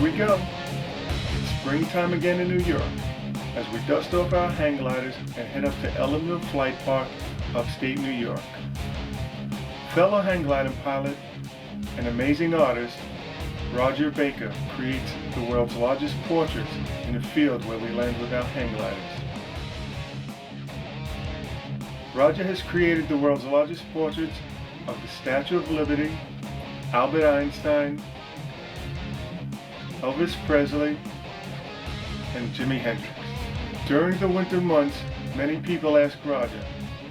we go. It's springtime again in New York as we dust off our hang gliders and head up to Ellenville Flight Park, upstate New York. Fellow hang gliding pilot and amazing artist, Roger Baker creates the world's largest portraits in the field where we land with our hang gliders. Roger has created the world's largest portraits of the Statue of Liberty, Albert Einstein, Elvis Presley, and Jimi Hendrix. During the winter months, many people ask Roger,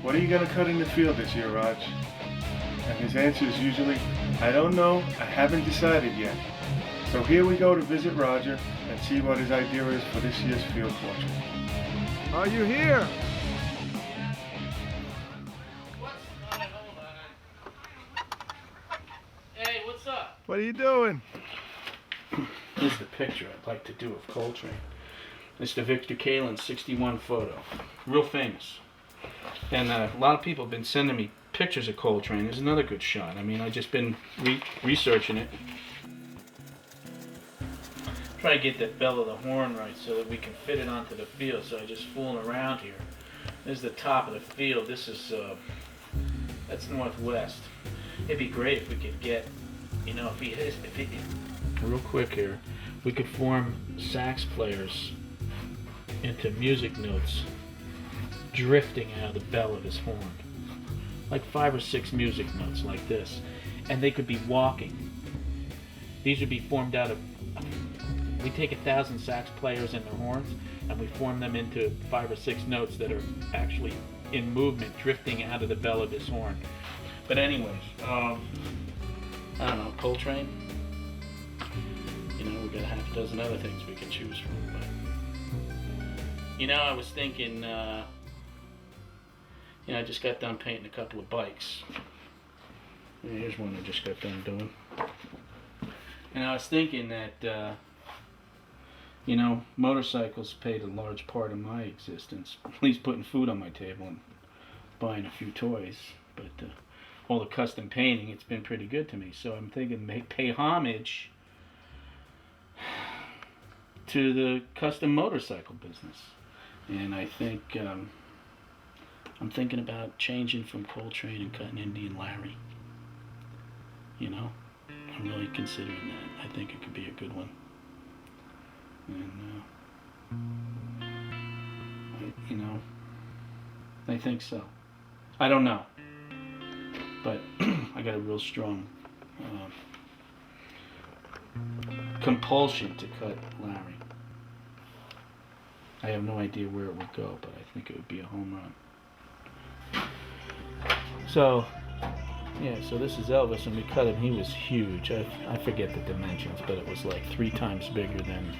"What are you going to cut in the field this year, Raj?" And his answer is usually, "I don't know, I haven't decided yet." So here we go to visit Roger and see what his idea is for this year's field portrait. Are you here? Hey, what's up? What are you doing? Here's the picture I'd like to do of Coltrane. It's the Victor Kalin 61 photo. Real famous. And a lot of people have been sending me pictures of Coltrane. There's another good shot. I mean, I've just been researching it. Try to get that bell of the horn right so that we can fit it onto the field. So I just fooling around here. This is the top of the field. This is, that's northwest. It'd be great if we could get, you know, real quick here, we could form sax players into music notes drifting out of the bell of his horn. Like 5 or 6 music notes like this. And they could be walking. These would be formed out of, we take 1,000 sax players and their horns and we form them into 5 or 6 notes that are actually in movement, drifting out of the bell of his horn. But anyways, I don't know, Coltrane. You know, we got a half a dozen other things we could choose from. But you know, I was thinking, I just got done painting a couple of bikes. Here's one I just got done doing. And I was thinking that, motorcycles played a large part of my existence. At least putting food on my table and buying a few toys. But all the custom painting, it's been pretty good to me. So I'm thinking pay homage to the custom motorcycle business. And I think I'm thinking about changing from Coltrane and cutting Indian Larry. You know, I'm really considering that. I think it could be a good one. And I think so. I don't know, but I got a real strong compulsion to cut Larry. I have no idea where it would go, but I think it would be a home run. So, yeah, so this is Elvis, and we cut him. He was huge. I forget the dimensions, but it was like 3 times bigger than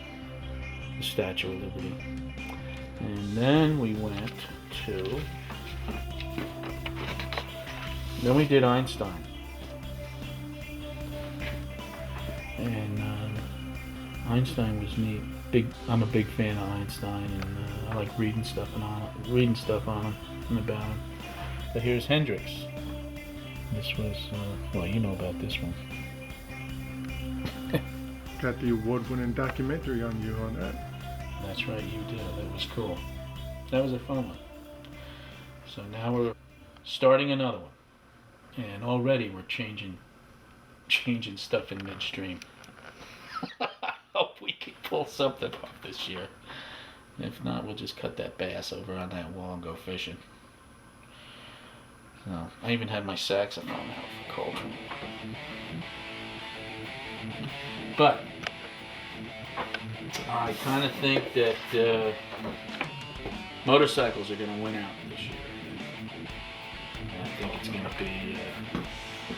the Statue of Liberty. And then we went to... Then we did Einstein. And Einstein was neat. I'm a big fan of Einstein, and I like reading stuff on him and about him. But here's Hendrix. This was, you know about this one. Got the award-winning documentary on you on that. That's right, you did. That was cool. That was a fun one. So now we're starting another one. And already we're changing stuff in midstream. Hope we can pull something off this year. If not, we'll just cut that bass over on that wall and go fishing. So, I even had my saxophone out for Coltrane. But I kind of think that motorcycles are going to win out this year. And I think it's going to be.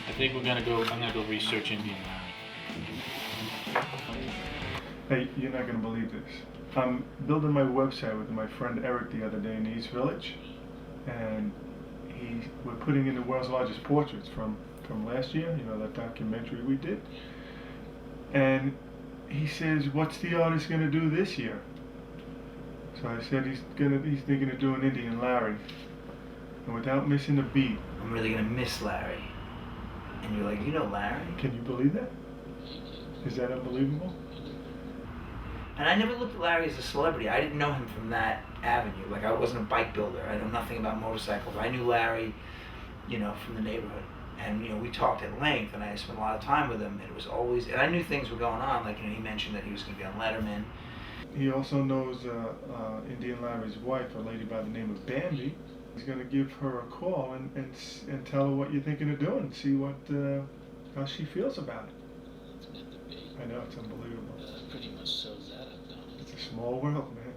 I think we're going to go. I'm going to go research Indian Larry. Hey, you're not going to believe this. I'm building my website with my friend Eric the other day in the East Village, and we're putting in the world's largest portraits from last year, you know, that documentary we did. And he says, "What's the artist going to do this year?" So I said he's thinking of doing Indian Larry. And without missing a beat. I'm really going to miss Larry. And you're like, you know Larry? Can you believe that? Is that unbelievable? And I never looked at Larry as a celebrity. I didn't know him from that avenue. Like, I wasn't a bike builder. I know nothing about motorcycles. I knew Larry, you know, from the neighborhood. And, you know, we talked at length, and I spent a lot of time with him. And it was always, and I knew things were going on. Like, you know, he mentioned that he was going to be on Letterman. He also knows Indian Larry's wife, a lady by the name of Bambi. He's going to give her a call and tell her what you're thinking of doing, see what how she feels about it. It's meant to be. I know, it's unbelievable. Pretty much shows that up, don't it? It's a small world, man.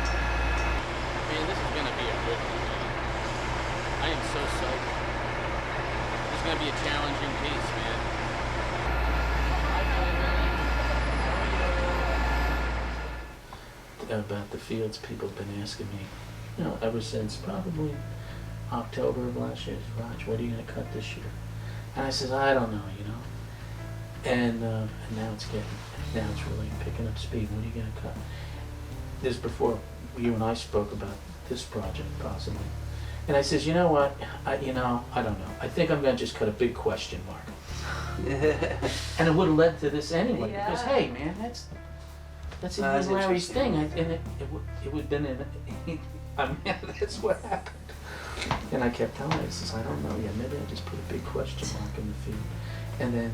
Man, this is gonna be a good one, man. I am so psyched. This is gonna be a challenging piece, man. About the fields, people have been asking me, you know, ever since probably October of last year, Raj, what are you gonna cut this year? And I said, I don't know, you know. And now it's really picking up speed. What are you gonna cut? This before you and I spoke about this project possibly. And I says, you know what? I don't know. I think I'm gonna just cut a big question mark. And it would have led to this anyway. Yeah. Because hey, man, that's That's Indian Larry's interesting. thing, and it would have been I mean, that's what happened. And I kept telling her, I says, I don't know yet. Maybe I just put a big question mark in the field, and then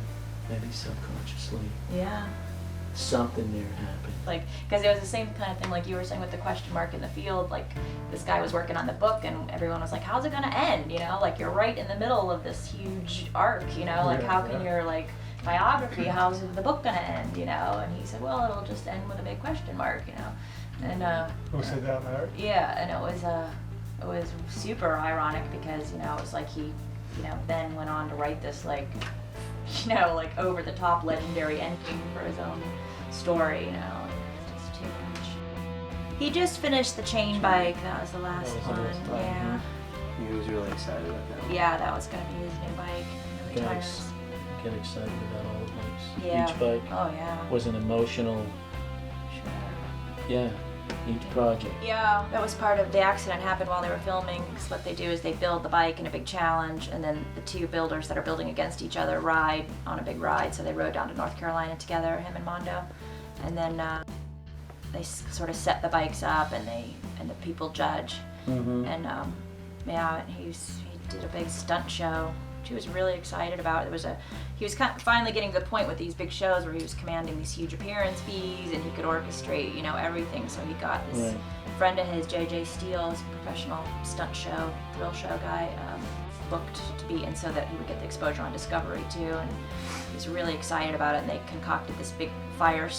maybe subconsciously Yeah. something there happened. Like, because it was the same kind of thing like you were saying with the question mark in the field. Like, this guy was working on the book, and everyone was like, how's it gonna end? You know, like, you're right in the middle of this huge arc, you know? Like, Yeah, how can yeah. your, like, biography, how's the book gonna end, you know? And he said, well, it'll just end with a big question mark, you know? And, Who said that, Larry? yeah, and it was super ironic because, you know, it was like he, you know, then went on to write this, like, you know, like, over-the-top legendary ending for his own story, you know? It's just too much. He just finished the chain bike, that was the last That was the one, last one, yeah. He was really excited about that. Yeah, that was gonna be his new bike, and the Get, tires. ex- get excited about all the bikes. Yeah. Each bike Oh, yeah. was an emotional, Sure. yeah, each project. Yeah, that was part of the accident happened while they were filming. So what they do is they build the bike in a big challenge, and then the two builders that are building against each other ride on a big ride. So they rode down to North Carolina together, him and Mondo, and then they sort of set the bikes up, and the people judge. Mm-hmm. And yeah, and he did a big stunt show. She was really excited about it. He was finally getting to the point with these big shows where he was commanding these huge appearance fees, and he could orchestrate, you know, everything. So he got this Right. friend of his, JJ Steele, is a professional stunt show, thrill show guy, booked to be in so that he would get the exposure on Discovery too. And he was really excited about it. And they concocted this big fire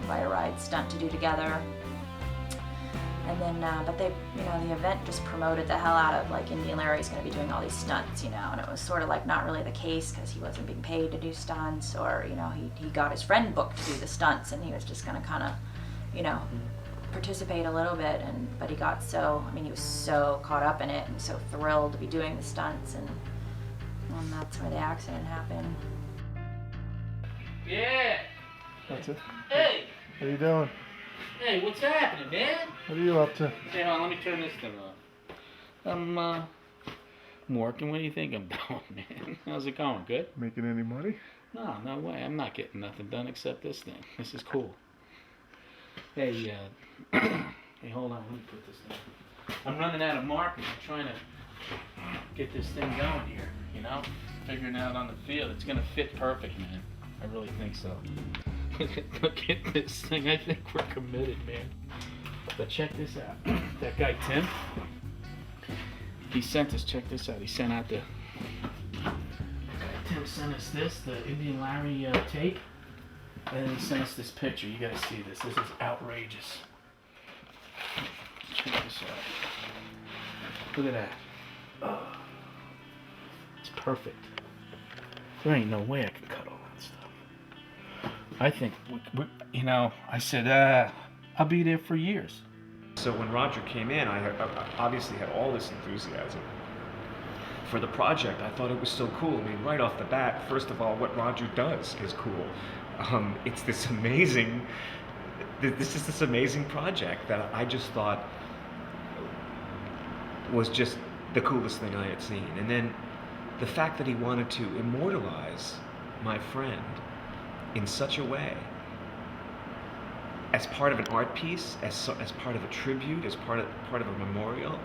ride stunt to do together. And then, but they, you know, the event just promoted the hell out of, like, Indian Larry's going to be doing all these stunts, you know, and it was sort of like not really the case because he wasn't being paid to do stunts, or, you know, he got his friend booked to do the stunts, and he was just going to kind of, you know, participate a little bit, but he got so, I mean, he was so caught up in it and so thrilled to be doing the stunts, and that's where the accident happened. Yeah. That's it. Hey. What are you doing? Hey, what's happening, man? What are you up to? Hey, hold on, let me turn this thing on. I'm working. What do you think I'm doing, man? How's it going? Good? Making any money? No way. I'm not getting nothing done except this thing. This is cool. Hey, hey, hold on. Let me put this thing. I'm running out of markers. I'm trying to get this thing going here, you know? Figuring out on the field. It's gonna fit perfect, man. I really think so. Look at this thing. I think we're committed, man. But check this out. That guy, Tim, he sent us, check this out. He sent out the, Tim sent us this, the Indian Larry tape. And then he sent us this picture. You gotta see this. This is outrageous. Check this out. Look at that. Oh, it's perfect. There ain't no way I can cut all that stuff. I think, you know, I said, I'll be there for years. So when Roger came in, I obviously had all this enthusiasm for the project. I thought it was so cool. I mean, right off the bat, first of all, what Roger does is cool. It's this amazing project that I just thought was just the coolest thing I had seen. And then the fact that he wanted to immortalize my friend in such a way, as part of an art piece, as part of a tribute, as part of a memorial,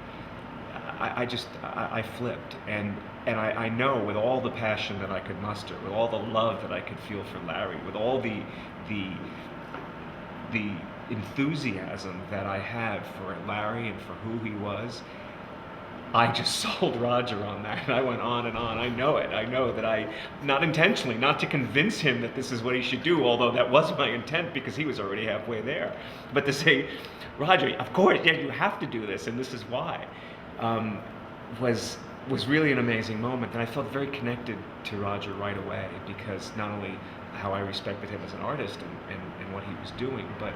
I flipped, and I know with all the passion that I could muster, with all the love that I could feel for Larry, with all the enthusiasm that I have for Larry and for who he was, I just sold Roger on that, and I went on and on. I know it. I know that I, not intentionally, not to convince him that this is what he should do, although that was my intent because he was already halfway there, but to say, Roger, of course, yeah, you have to do this, and this is why, was really an amazing moment, and I felt very connected to Roger right away because not only how I respected him as an artist and what he was doing, but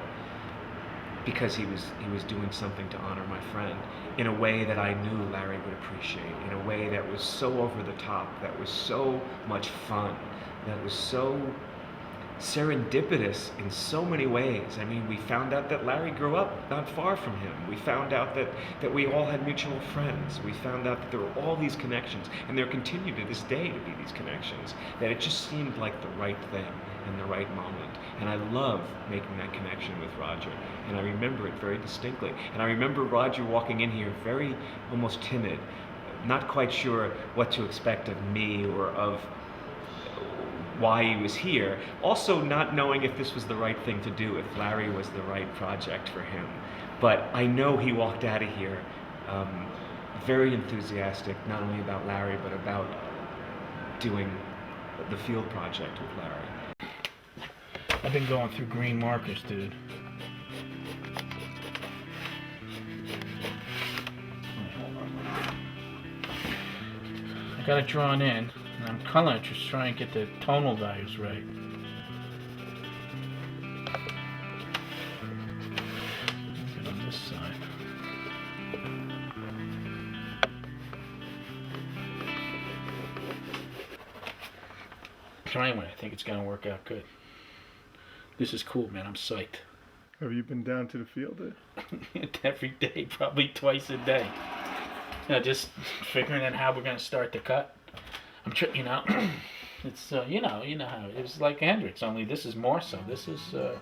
because he was doing something to honor my friend in a way that I knew Larry would appreciate, in a way that was so over the top, that was so much fun, that was so serendipitous in so many ways. I mean, we found out that Larry grew up not far from him. We found out that we all had mutual friends. We found out that there were all these connections, and there continue to this day to be these connections, that it just seemed like the right thing and the right moment. And I love making that connection with Roger, and I remember it very distinctly. And I remember Roger walking in here very almost timid, not quite sure what to expect of me or of why he was here, also not knowing if this was the right thing to do, if Larry was the right project for him. But I know he walked out of here very enthusiastic, not only about Larry, but about doing the field project with Larry. I've been going through green markers, dude. I got it drawn in, and I'm color just trying to get the tonal values right. Get on this side. So anyway, I think it's gonna work out good. This is cool, man. I'm psyched. Have you been down to the field? Every day, probably twice a day. You know, just figuring out how we're gonna start the cut. You know, it's you know how it was like Hendrix. Only this is more so. This is you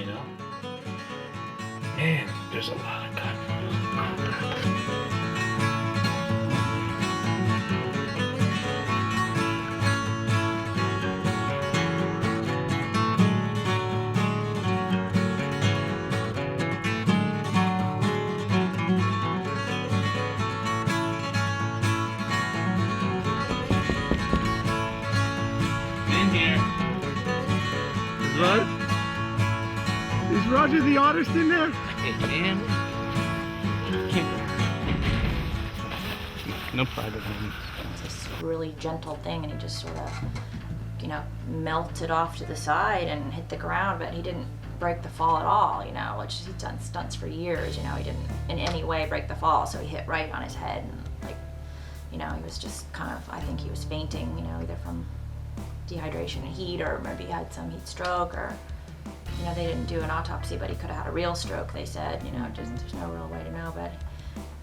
know, man. There's a lot of cut. Is Roger the artist in there? Hey, man. No private moments. It's this really gentle thing, and he just sort of, you know, melted off to the side and hit the ground, but he didn't break the fall at all, you know, which he's done stunts for years, you know, he didn't in any way break the fall, so he hit right on his head, and like, you know, he was just kind of, I think he was fainting, you know, either from dehydration and heat, or maybe he had some heat stroke, or, you know, they didn't do an autopsy, but he could have had a real stroke, they said, you know, just, there's no real way to know, but,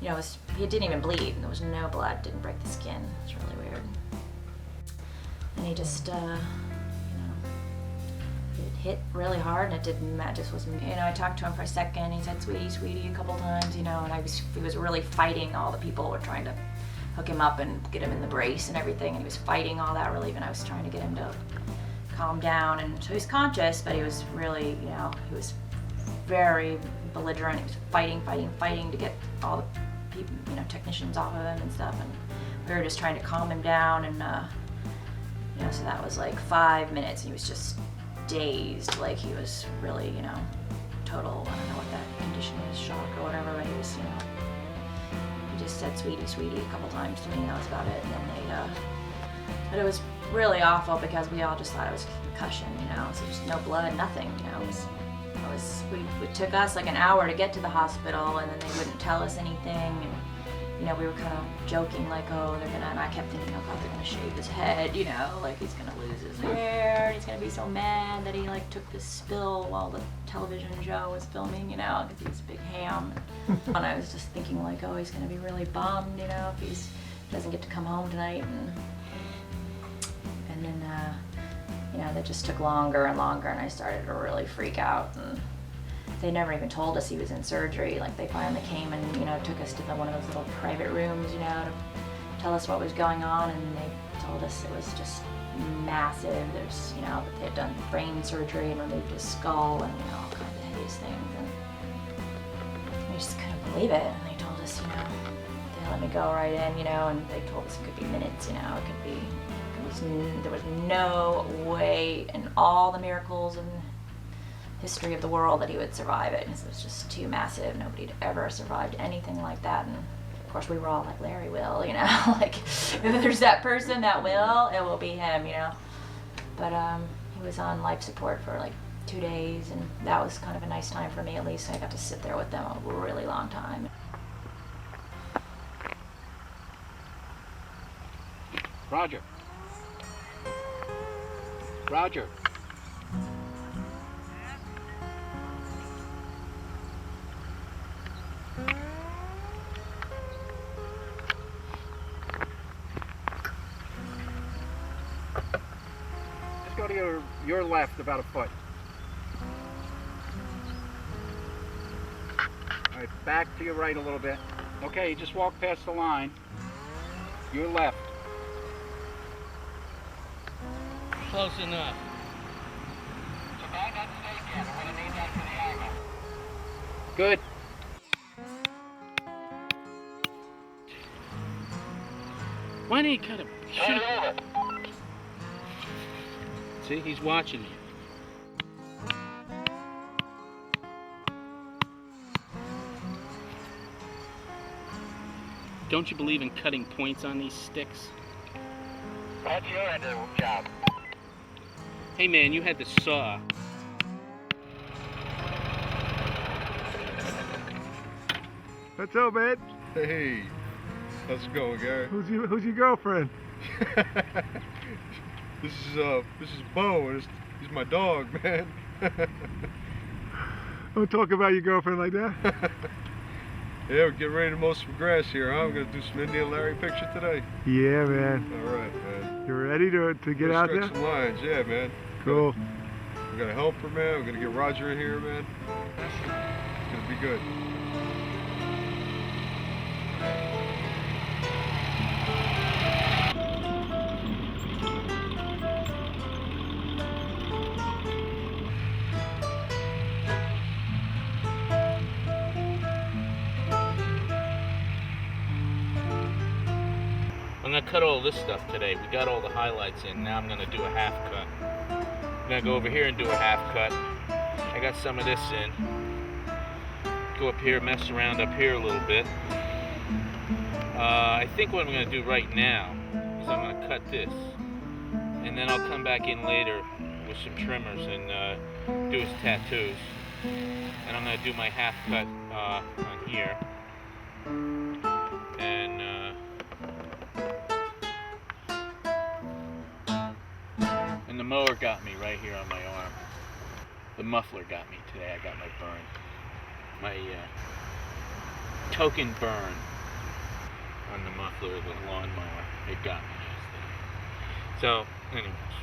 you know, he didn't even bleed, and there was no blood, didn't break the skin. It's really weird. And he just, you know, it hit really hard, and it didn't matter, just was, you know, I talked to him for a second, he said, sweetie, sweetie, a couple times, you know, and he was really fighting, all the people were trying to hook him up and get him in the brace and everything, and he was fighting all that relief, and I was trying to get him to calm down, and so he was conscious, but he was really, you know, he was very belligerent, he was fighting to get all the people, you know, technicians off of him and stuff, and we were just trying to calm him down, and you know, so that was like 5 minutes, and he was just dazed, like he was really, you know, total, I don't know what that condition is, shock or whatever, but he was, you know, he just said sweetie, sweetie a couple times to me, and that was about it, and then but it was really awful because we all just thought it was concussion, you know, so just no blood, nothing, you know, it took us like an hour to get to the hospital, and then they wouldn't tell us anything, and, you know, we were kind of joking like, oh, they're gonna, and I kept thinking, oh God, they're gonna shave his head, you know, like he's gonna lose his hair, and he's gonna be so mad that he like took this spill while the television show was filming, you know, because he's a big ham, and I was just thinking like, oh, he's gonna be really bummed, you know, if he doesn't get to come home tonight, and And then, that just took longer and longer, and I started to really freak out. And they never even told us he was in surgery. Like, they finally came and, took us to one of those little private rooms, to tell us what was going on, and they told us it was just massive. There's, that they had done brain surgery and removed his skull and, all kinds of hideous things. And we just couldn't believe it. And they told us, they let me go right in, and they told us it could be minutes, it could be, there was no way in all the miracles and history of the world that he would survive it. It was just too massive. Nobody had ever survived anything like that. And of course we were all like, Larry will, like if there's that person that it will be him, But he was on life support for like 2 days, and that was kind of a nice time for me. At least I got to sit there with them a really long time. Roger. Roger. Just go to your left about a foot. All right, back to your right a little bit. Okay, you just walk past the line. Your left. Close enough. Good. Why didn't he cut him? See, he's watching you. Don't you believe in cutting points on these sticks? What's your end of the job? Hey man, you had the saw. What's up, man? Hey, how's it going, Gary? Who's your girlfriend? This is Bo, and he's my dog, man. Don't talk about your girlfriend like that. Yeah, we're getting ready to mow some grass here, huh? We're gonna do some Indy and Larry picture today. Yeah, man. All right, man. You ready to get out there? Stretch some lines, yeah, man. Cool. We got a helper, man. We're gonna get Roger in here, man. It's gonna be good. I'm gonna cut all this stuff today. We got all the highlights in. Now I'm gonna do a half cut. I'm gonna go over here and do a half cut. I got some of this in. Go up here, mess around up here a little bit. I think what I'm gonna do right now is I'm gonna cut this, and then I'll come back in later with some trimmers and do his tattoos. And I'm gonna do my half cut on here. And the mower got me right here on my arm. The muffler got me today. I got my burn. My token burn on the muffler of the lawnmower. It got me yesterday. So, anyways.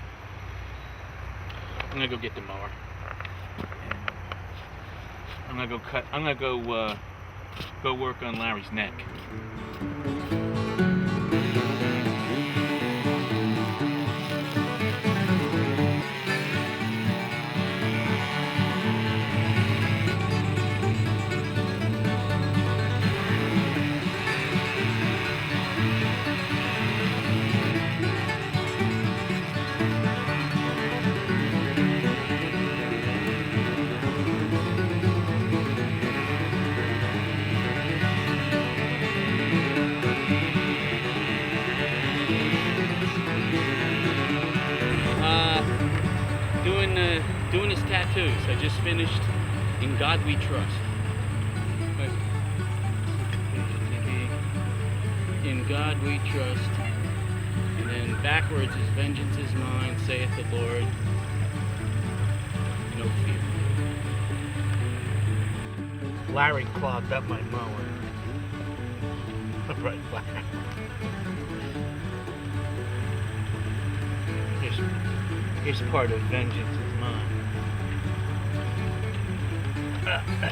I'm gonna go get the mower. I'm gonna go cut. I'm gonna go work on Larry's neck. Doing his tattoos. I just finished In God We Trust. In God We Trust. And then backwards is vengeance is mine, saith the Lord. No fear. Larry clogged up my mower. Right back. Here's Here's part of Vengeance is Mine.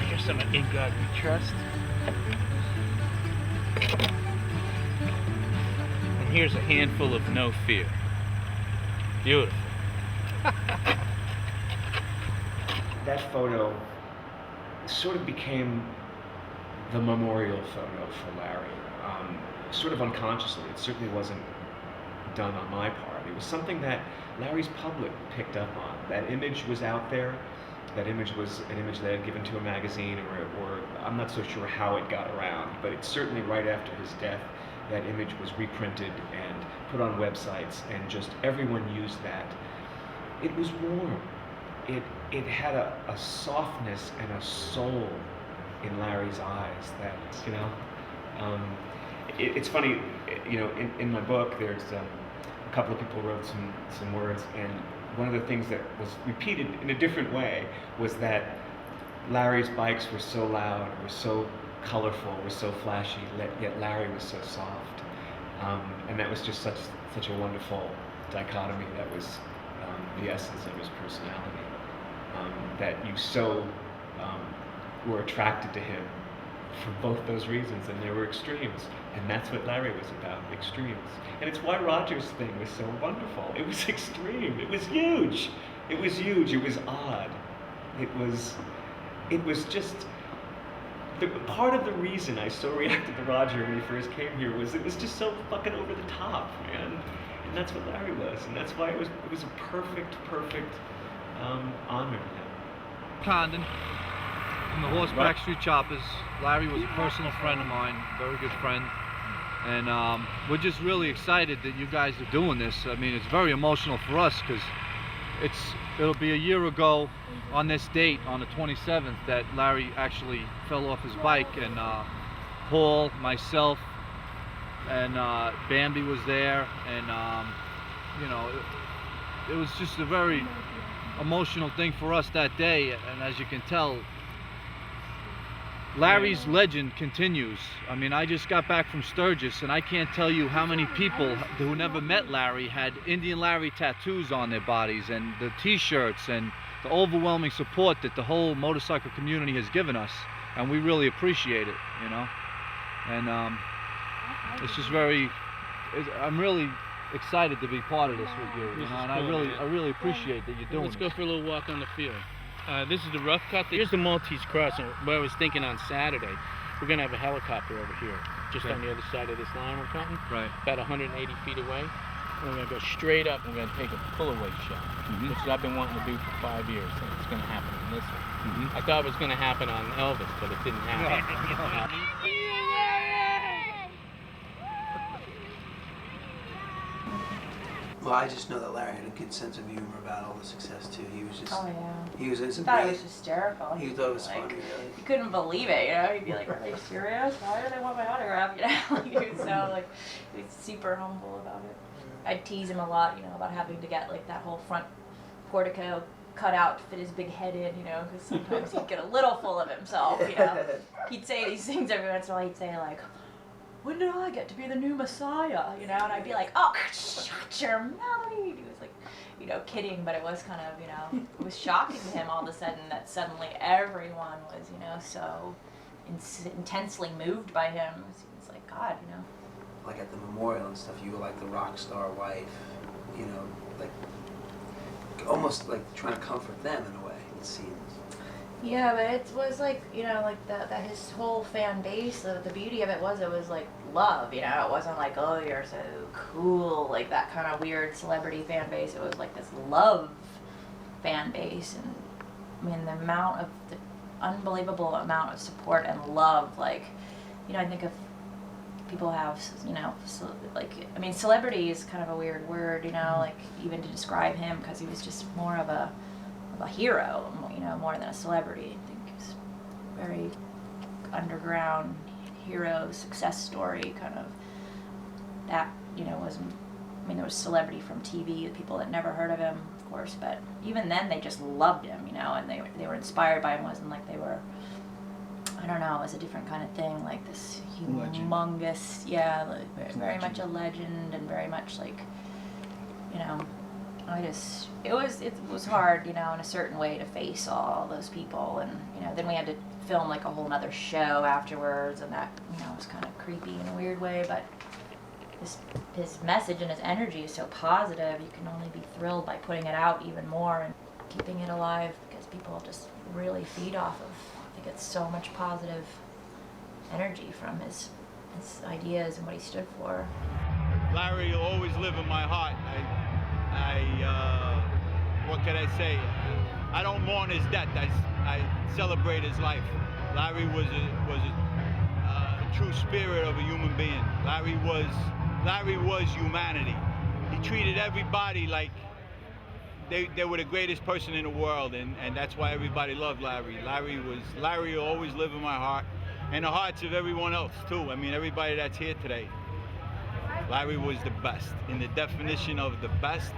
Here's some of In God We Trust. And here's a handful of No Fear. Beautiful. That photo sort of became the memorial photo for Larry. Sort of unconsciously. It certainly wasn't done on my part. It was something that Larry's public picked up on. That image was out there. That image was an image they had given to a magazine, or I'm not so sure how it got around, but it's certainly right after his death, that image was reprinted and put on websites, and just everyone used that. It was warm. It had a softness and a soul in Larry's eyes that, you know, it's funny, you know, in my book, there's a couple of people wrote some words, and one of the things that was repeated in a different way was that Larry's bikes were so loud, were so colorful, were so flashy, yet Larry was so soft. And that was just such a wonderful dichotomy. That was the essence of his personality. That you so were attracted to him for both those reasons, and there were extremes. And that's what Larry was about, extremes. And it's why Roger's thing was so wonderful. It was extreme. It was huge. It was huge. It was odd. It was just, part of the reason I so reacted to Roger when he first came here was it was just so fucking over the top, man. And that's what Larry was. And that's why it was a perfect honor to him. Condon from the Horseback Street Choppers. Larry was a personal friend of mine, very good friend. And we're just really excited that you guys are doing this. I mean, it's very emotional for us because it'll be a year ago on this date, on the 27th, that Larry actually fell off his bike, and Paul, myself, and Bambi was there, and you know, it was just a very emotional thing for us that day. And as you can tell, Larry's legend continues. I mean, I just got back from Sturgis, and I can't tell you how many people who never met Larry had Indian Larry tattoos on their bodies, and the t-shirts, and the overwhelming support that the whole motorcycle community has given us, and we really appreciate it, you know. And it's just I'm really excited to be part of this with you, you know, and I really appreciate that you're doing Let's this. go for a little walk on the field. This is the rough cut. Here's the Maltese crossing. What I was thinking on Saturday, we're going to have a helicopter over here, just on the other side of this line we're cutting, Right. about 180 feet away. We're going to go straight up and we're going to take a pull-away shot, which I've been wanting to do for 5 years, and it's going to happen on this one. I thought it was going to happen on Elvis, but it didn't happen. Well, I just know that Larry had a good sense of humor about all the success too. He was just, Oh yeah. he was I thought it was hysterical. He thought it was like, funny, really. You couldn't believe it, you know? You'd be like, are they serious? Why do they want my autograph? You know, like, he was so like, he was super humble about it. I'd tease him a lot, you know, about having to get like that whole front portico cut out to fit his big head in, you know, because sometimes he'd get a little full of himself, you know. He'd say these things every once in a while. He'd say like, when did I get to be the new Messiah? You know, and I'd be like, oh, shut your mouth. He was like, you know, kidding, but it was kind of, you know, it was shocking to him all of a sudden that suddenly everyone was, you know, so intensely moved by him. It was like, God, you know. Like at the memorial and stuff, you were like the rock star wife, you know, like almost like trying to comfort them in a way, it seems. Yeah, but it was like, you know, like that his whole fan base, the beauty of it was like love, you know. It wasn't like, oh, you're so cool, like that kind of weird celebrity fan base. It was like this love fan base. And I mean, the unbelievable amount of support and love, like, you know, I think if people have, you know, so, like, I mean, celebrity is kind of a weird word, you know, like even to describe him, because he was just more of a hero, you know, more than a celebrity. I think he's very underground hero success story kind of. That, you know, wasn't. I mean, there was celebrity from TV, the people that never heard of him, of course, but even then they just loved him, you know, and they were inspired by him. It wasn't like they were, I don't know, it was a different kind of thing, like this humongous, yeah, like very much a legend, and very much like, you know, it was hard, you know, in a certain way to face all those people, and you know, then we had to film like a whole nother show afterwards, and that, you know, was kind of creepy in a weird way, but his message and his energy is so positive. You can only be thrilled by putting it out even more and keeping it alive, because people just really feed off of, they get so much positive energy from his ideas and what he stood for. Larry will always live in my heart. What can I say? I don't mourn his death. I celebrate his life. Larry was a true spirit of a human being. Larry was humanity. He treated everybody like they were the greatest person in the world, and that's why everybody loved Larry. Larry will always live in my heart, and the hearts of everyone else too. I mean, everybody that's here today. Larry was the best. In the definition of the best,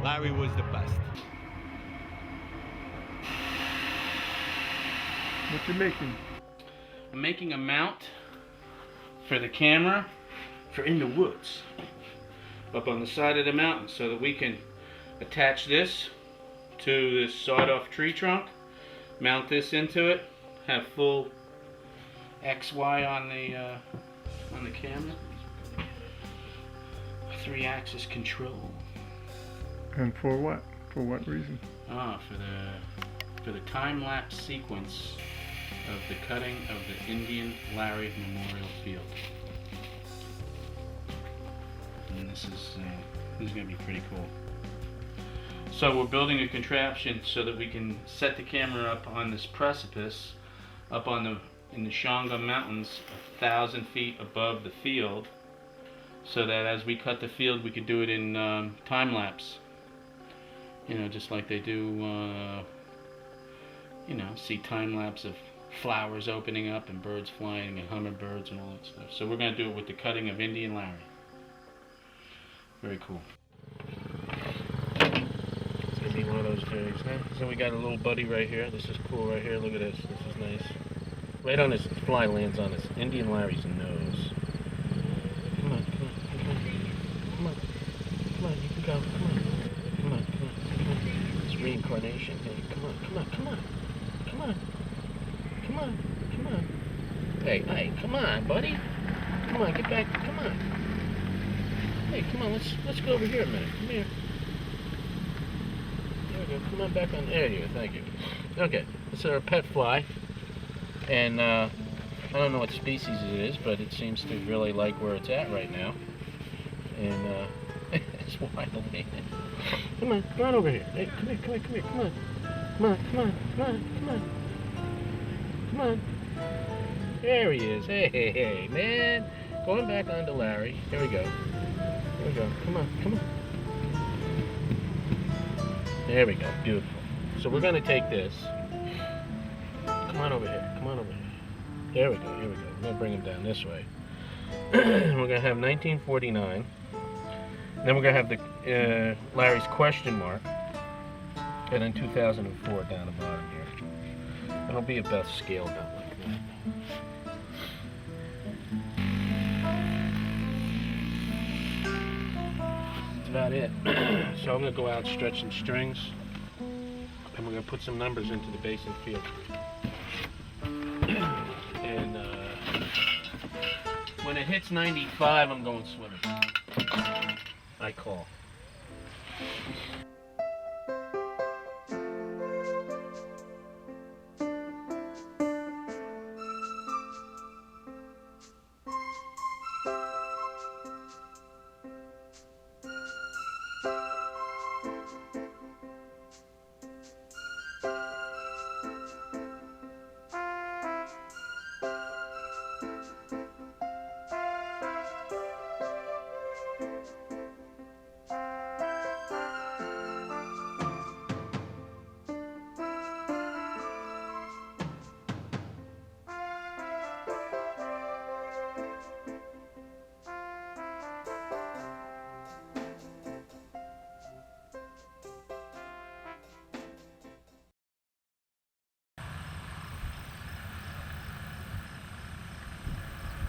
Larry was the best. What you making? I'm making a mount for the camera for in the woods, up on the side of the mountain, so that we can attach this to this sawed-off tree trunk, mount this into it, have full XY on the camera, 3-axis control. And for what? For what reason? For the time-lapse sequence of the cutting of the Indian Larry Memorial Field. And this is going to be pretty cool. So we're building a contraption so that we can set the camera up on this precipice, up in the Shanga Mountains, 1,000 feet above the field, so that as we cut the field, we could do it in time lapse. You know, just like they do. You know, see time lapse of flowers opening up and birds flying and hummingbirds and all that stuff. So we're going to do it with the cutting of Indian Larry. Very cool. It's going to be one of those days, huh? So we got a little buddy right here. This is cool right here. Look at this. This is nice. Right on this fly lands on this Indian Larry's nose. Come on, come on, come on. Come on. Come on, you can go. Come on. Come on, come on, come on. It's reincarnation. Hey, come on, come on, come on. Come on. Come on, come on. Hey, come on, buddy. Come on, get back. Come on. Hey, come on, let's go over here a minute. Come here. There we go. Come on back on. There you go. Thank you. Okay, this is our pet fly, and I don't know what species it is, but it seems to really like where it's at right now, and it's wild, man. Come on over here. Hey, come here, come on. Come on. Come on. There he is. Hey, man. Going back onto Larry. Here we go. Come on. There we go. Beautiful. So we're going to take this. Come on over here. There we go. We're going to bring him down this way. We're going to have 1949. Then we're going to have the Larry's question mark. And then 2004 down the bottom here. It'll be a best scaled up like that. That's about it. So I'm going to go out and stretch some strings, and we're going to put some numbers into the basin field. And when it hits 95, I'm going swimming. I call.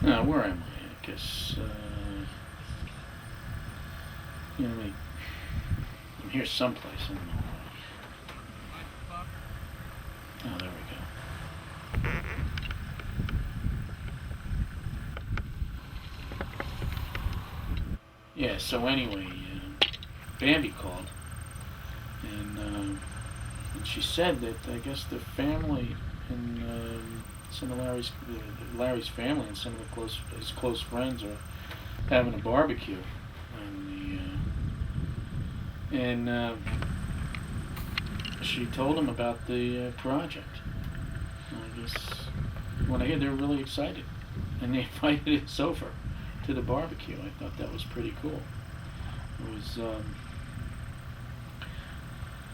Now, where am I? I guess, Here's someplace in the... Oh, there we go. Yeah, so anyway, Bambi called, and she said that I guess the family and some of Larry's family and some of his close friends are having a barbecue, and she told him about the project. I guess when I heard they were really excited, and they invited us over to the barbecue. I thought that was pretty cool.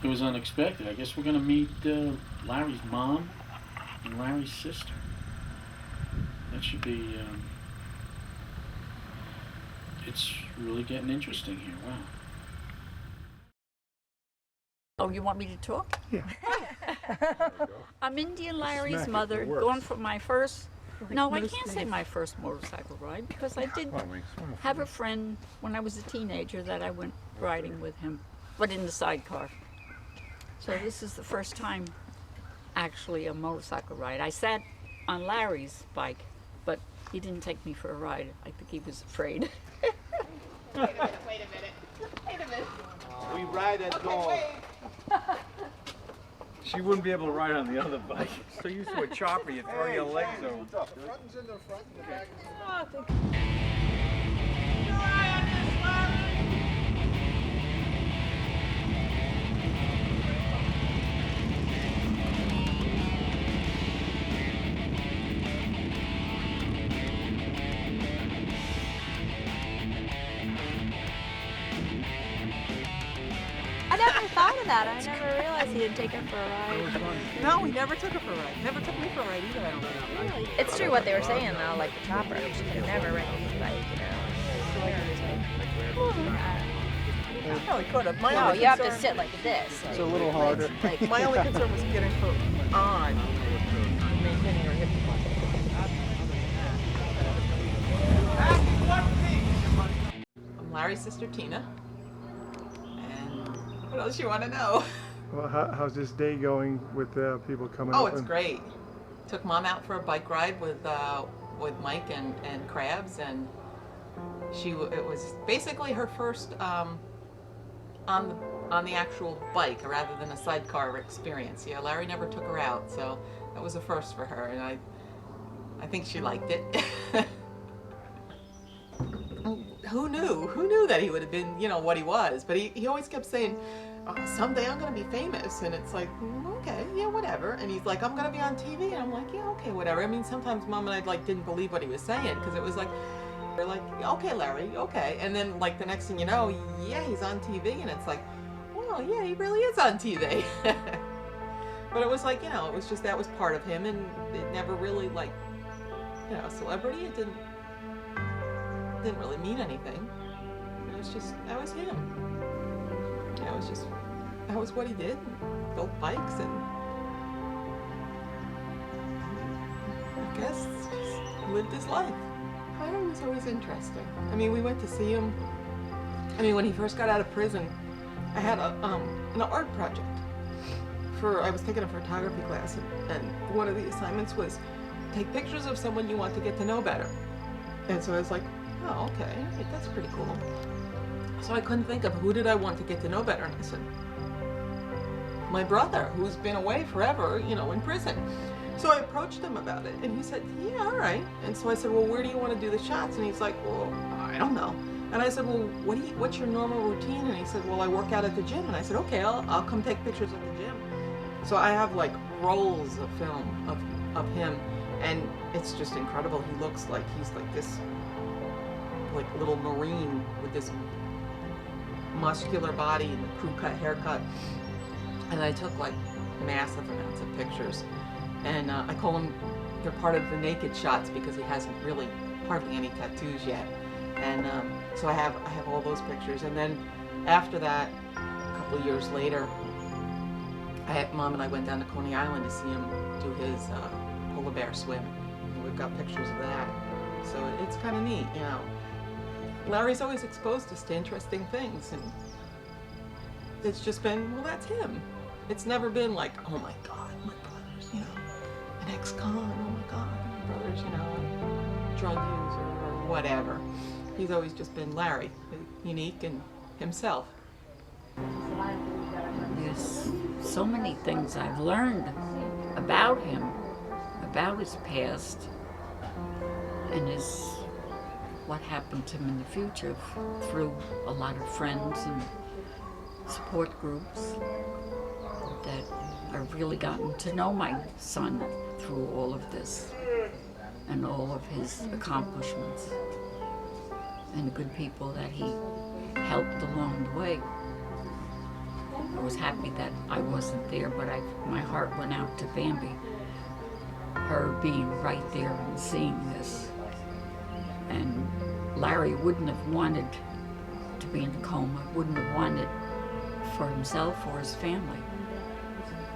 It was unexpected. I guess we're gonna meet Larry's mom and Larry's sister. That should be. It's really getting interesting here. Wow. Oh, you want me to talk? Yeah. I'm Indian Larry's mother, going for my first. No, I can't say my first motorcycle ride because I did have a friend when I was a teenager that I went riding with him, but in the sidecar. So this is the first time actually a motorcycle ride. I sat on Larry's bike, but he didn't take me for a ride. I think he was afraid. Wait a minute. We ride at dog. She wouldn't be able to ride on the other bike. So used to a chopper, you throw your legs over. The front's in the front and the back is in the Oh, I never thought of that. I never realized he didn't take her for a ride. No, he never took her for a ride. Never took me for a ride either, I don't think. Really? It's true what they were saying though, like the chopper. She could never ride his bike, you know. I probably could have. No, you have to sit like this. It's a little harder. My only concern was getting her on, maintaining her hip I'm Larry's sister Tina. What else you want to know? Well, how's this day going with people coming Oh, up? it's great. Took Mom out for a bike ride with Mike and Krabs, and it was basically her first on the actual bike rather than a sidecar experience. Yeah, Larry never took her out, so that was a first for her, and I think she liked it. Who knew? Who knew that he would have been, what he was? But he always kept saying, oh, someday I'm going to be famous. And it's like, okay, yeah, whatever. And he's like, I'm going to be on TV. And I'm like, yeah, okay, whatever. I mean, sometimes Mom and I didn't believe what he was saying because it was like, they're like, okay, Larry, okay. And then the next thing you know, yeah, he's on TV. And it's like, well, yeah, he really is on TV. But it was like, it was just, that was part of him. And it never really celebrity. It didn't really mean anything. It was just, that was him. That was what he did. Built bikes and I guess just lived his life. Larry was always interesting. I mean, we went to see him. I mean, when he first got out of prison, I had an art project. I was taking a photography class and one of the assignments was take pictures of someone you want to get to know better. And so I was like, oh, okay, that's pretty cool. So I couldn't think of who did I want to get to know better, and I said, my brother, who's been away forever, in prison. So I approached him about it, and he said, yeah, all right. And so I said, well, where do you want to do the shots? And he's like, well, I don't know. And I said, well, what's your normal routine? And he said, well, I work out at the gym. And I said, okay, I'll come take pictures at the gym. So I have rolls of film of him, and it's just incredible. He looks like he's this little Marine with this muscular body and the crew cut haircut. And I took massive amounts of pictures. And I call them, they're part of the naked shots because he hasn't really hardly any tattoos yet. And so I have all those pictures. And then after that, a couple of years later, Mom and I went down to Coney Island to see him do his polar bear swim. And we've got pictures of that. So it's kind of neat, Larry's always exposed us to interesting things, and it's just been, well, that's him. It's never been like, oh my God, my brother's, you know, an ex-con, oh my God, my brother's, you know, a drug user or whatever. He's always just been Larry, unique and himself. There's so many things I've learned about him, about his past, and what happened to him in the future through a lot of friends and support groups that I've really gotten to know my son through all of this and all of his accomplishments and the good people that he helped along the way. I was happy that I wasn't there, but my heart went out to Bambi. Her being right there and seeing this. And Larry wouldn't have wanted to be in a coma, wouldn't have wanted for himself or his family,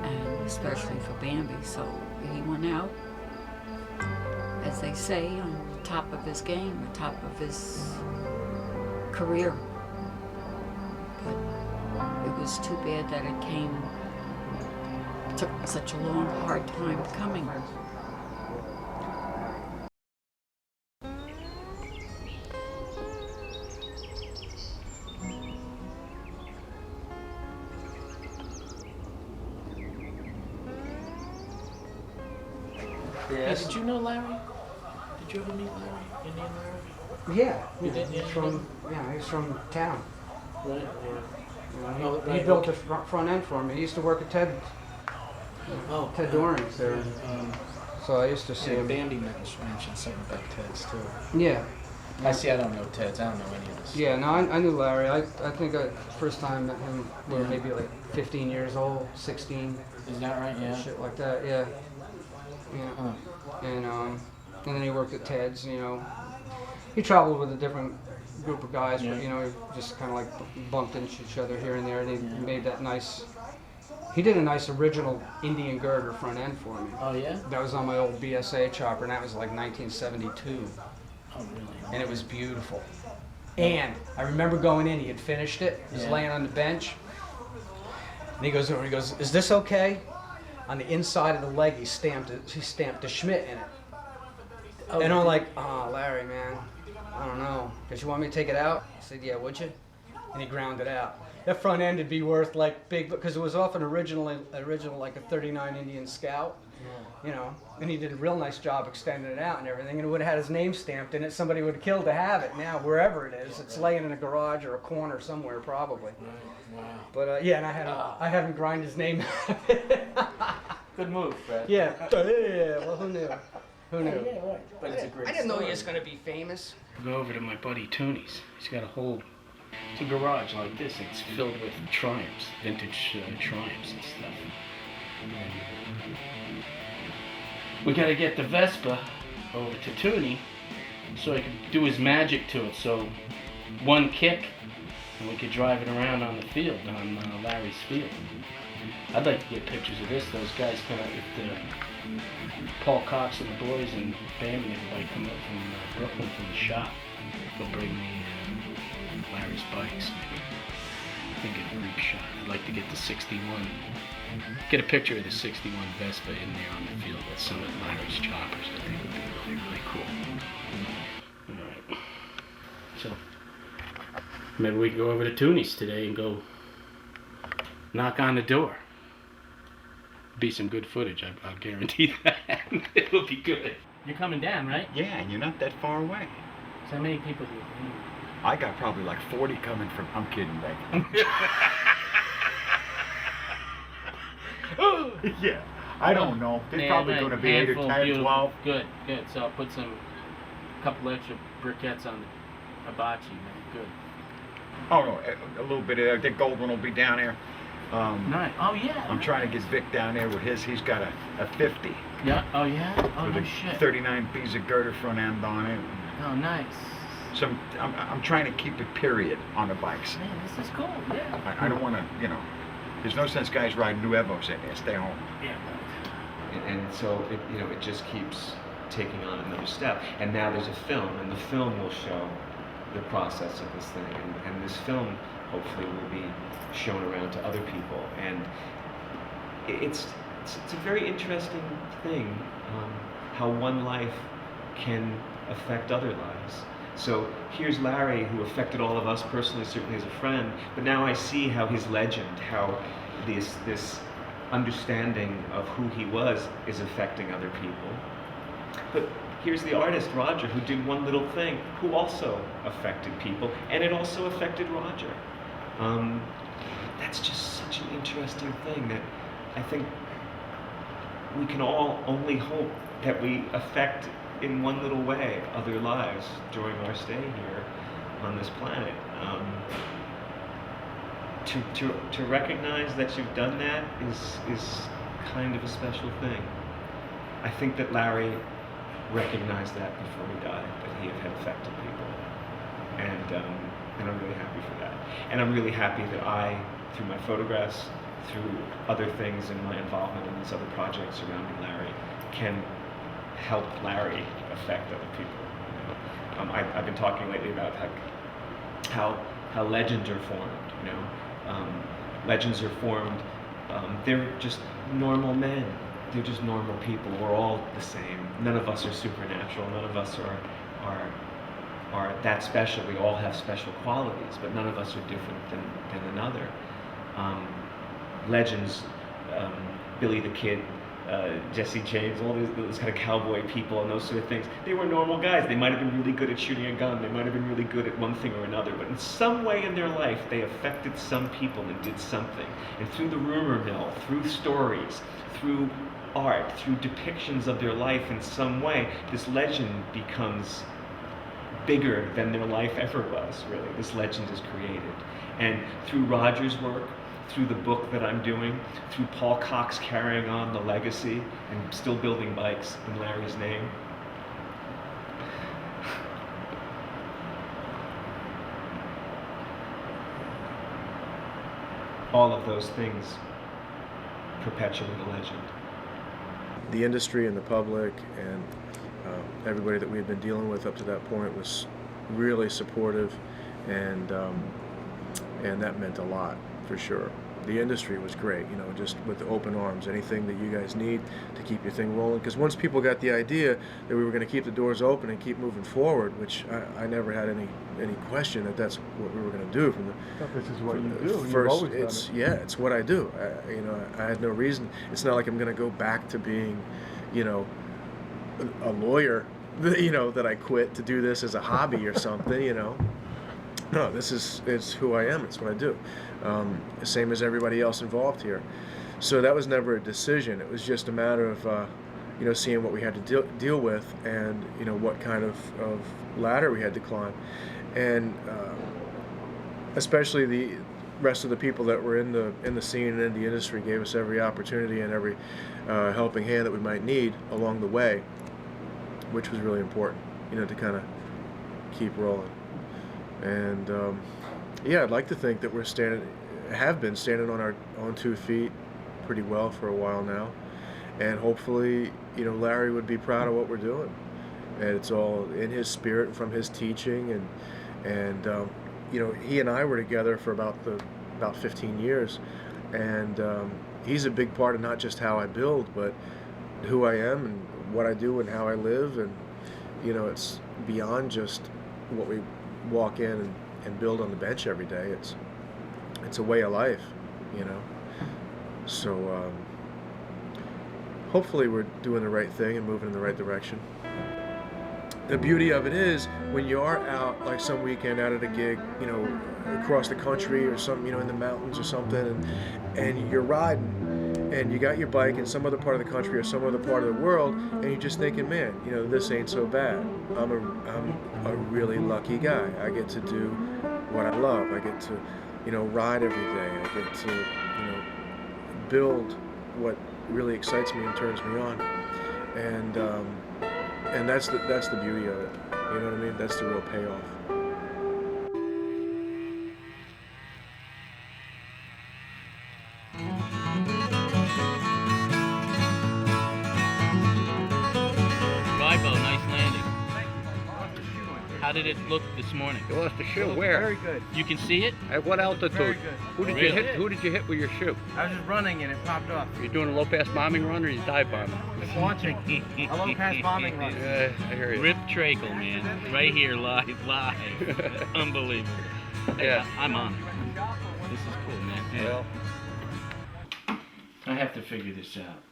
and especially for Bambi. So he went out, as they say, on the top of his game, the top of his career. But it was too bad that it took such a long, hard time coming. Hey, did you know Larry? Did you ever meet Larry? Indian Larry? Yeah, You did? he's from town. Right. You know, Oh, he right, built okay. the front end for me. He used to work at Ted Doring's there. So I used to see him. Bambi mentioned something about Ted's too. Yeah. I don't know Ted's. I don't know any of this. Yeah, no, I knew Larry. I think first time I met him, we were maybe like 15 years old, 16. Is that right? Yeah. Shit like that, yeah. Yeah. Huh. And then he worked at Ted's, you know. He traveled with a different group of guys, but you know, he just kind of like bumped into each other here and there, and he made that nice. He did a nice original Indian girder front end for me. Oh yeah? That was on my old BSA chopper, and that was like 1972. Oh really? And it was beautiful. And I remember going in, he had finished it, he was laying on the bench, and he goes over, he goes, "Is this okay?" On the inside of the leg, he stamped a Schmidt in it. Oh, and I'm like, "Oh, Larry, man, I don't know. Did you want me to take it out?" I said, "Yeah, would you?" And he ground it out. That front end would be worth like big, because it was off an original like a 39 Indian Scout, you know. And he did a real nice job extending it out and everything, and it would have had his name stamped in it. Somebody would have killed to have it. Now wherever it is, it's laying in a garage or a corner somewhere probably. Wow. But yeah, and I had him grind his name out of it. Good move, Fred. Yeah. Yeah. Well, who knew? Who knew? Yeah, right. But it's a great I didn't know he story. was going to be famous. Go over to my buddy Tony's. He's got a whole, it's a garage like this. It's filled with Triumphs, vintage Triumphs and stuff. And we got to get the Vespa over to Tooney so he can do his magic to it. So one kick, and we could drive it around on the field, on Larry's field. I'd like to get pictures of this. Those guys come up with Paul Cox and the boys and Bambi and everybody come up from Brooklyn from the shop. They'll bring me Larry's bikes, maybe. I think a group shot. I'd like to get the 61. Get a picture of the 61 Vespa in there on the field with some of Larry's choppers. I think would be really, really cool. Alright. So, maybe we can go over to Tooney's today and go knock on the door. Be some good footage, I'll guarantee that. It'll be good. You're coming down, right? Yeah, and you're not that far away. So how many people do you think? I got probably like 40 coming from, I'm kidding, Becky. Yeah, I don't know. There's probably going to be 8 or 10, 12. Good. So I'll put couple extra briquettes on the hibachi, man. Good. Oh, no, a little bit of, I think Goldwyn will be down there. Nice. Oh, yeah. I'm trying to get Vic down there with he's got a 50. Yeah, oh, yeah? Oh, with no a shit. 39 piece of girder front end on it. Oh, nice. So I'm trying to keep it period on the bikes. Man, this is cool, yeah. I don't want to, there's no sense guys riding Nuevos in there. Stay home. Yeah. And so it just keeps taking on another step. And now there's a film, and the film will show the process of this thing. And this film hopefully will be shown around to other people. And it's a very interesting thing, how one life can affect other lives. So here's Larry, who affected all of us personally, certainly as a friend, but now I see how his legend, how this understanding of who he was is affecting other people. But here's the artist, Roger, who did one little thing, who also affected people, and it also affected Roger. That's just such an interesting thing that I think we can all only hope that we affect in one little way other lives during our stay here on this planet. To recognize that you've done that is kind of a special thing. I think that Larry recognized that before he died, that he had affected people, and I'm really happy for that. And I'm really happy that I, through my photographs, through other things and my involvement in these other projects surrounding Larry, can help Larry affect other people. You know? I've been talking lately about how legends are formed. You know, legends are formed. They're just normal men. They're just normal people. We're all the same. None of us are supernatural. None of us are that special. We all have special qualities, but none of us are different than another. Legends, Billy the Kid, Jesse James, all those kind of cowboy people and those sort of things. They were normal guys. They might have been really good at shooting a gun. They might have been really good at one thing or another. But in some way in their life, they affected some people and did something. And through the rumor mill, through stories, through art, through depictions of their life in some way, this legend becomes bigger than their life ever was, really. This legend is created. And through Roger's work, through the book that I'm doing, through Paul Cox carrying on the legacy and still building bikes in Larry's name. All of those things perpetuate a legend. The industry and the public and everybody that we had been dealing with up to that point was really supportive, and that meant a lot, for sure. The industry was great, you know, just with the open arms, anything that you guys need to keep your thing rolling. Because once people got the idea that we were going to keep the doors open and keep moving forward, which I never had any question that that's what we were going to do from the. This is what you do. You've First, always done it's it. yeah, it's what I do. I had no reason. It's not like I'm going to go back to being, you know, a lawyer, you know, that I quit to do this as a hobby or something, you know. No, it's who I am. It's what I do. Same as everybody else involved here. So that was never a decision. It was just a matter of, you know, seeing what we had to deal with, and you know what kind of ladder we had to climb, and especially the rest of the people that were in the scene and in the industry gave us every opportunity and every helping hand that we might need along the way, which was really important, you know, to kind of keep rolling. And yeah, I'd like to think that have been standing on our own 2 feet pretty well for a while now, and hopefully, you know, Larry would be proud of what we're doing, and it's all in his spirit and from his teaching, and you know, he and I were together for about 15 years, and he's a big part of not just how I build, but who I am and what I do and how I live, and you know, it's beyond just what we walk in and build on the bench every day. It's a way of life, you know. So hopefully we're doing the right thing and moving in the right direction. The beauty of it is when you are out, like some weekend out at a gig, you know, across the country or something, you know, in the mountains or something, and you're riding and you got your bike in some other part of the country or some other part of the world, and you're just thinking, man, you know, this ain't so bad. I'm a really lucky guy. I get to do what I love. I get to, you know, ride every day. I get to, you know, build what really excites me and turns me on. And that's the beauty of it. You know what I mean? That's the real payoff. did it look this morning? You lost a shoe. Where? Very good. You can see it? At what altitude? Very good. Who did Really? you hit? Who did you hit with your shoe? I was just running and it popped off. You doing a low pass bombing run or you dive bombing? Just launching. A low pass bombing run. Yeah, I hear you. Rip Trakel, man. Right here, live. Unbelievable. Hey, Yeah. I'm on. This is cool, man. Yeah. Well, I have to figure this out.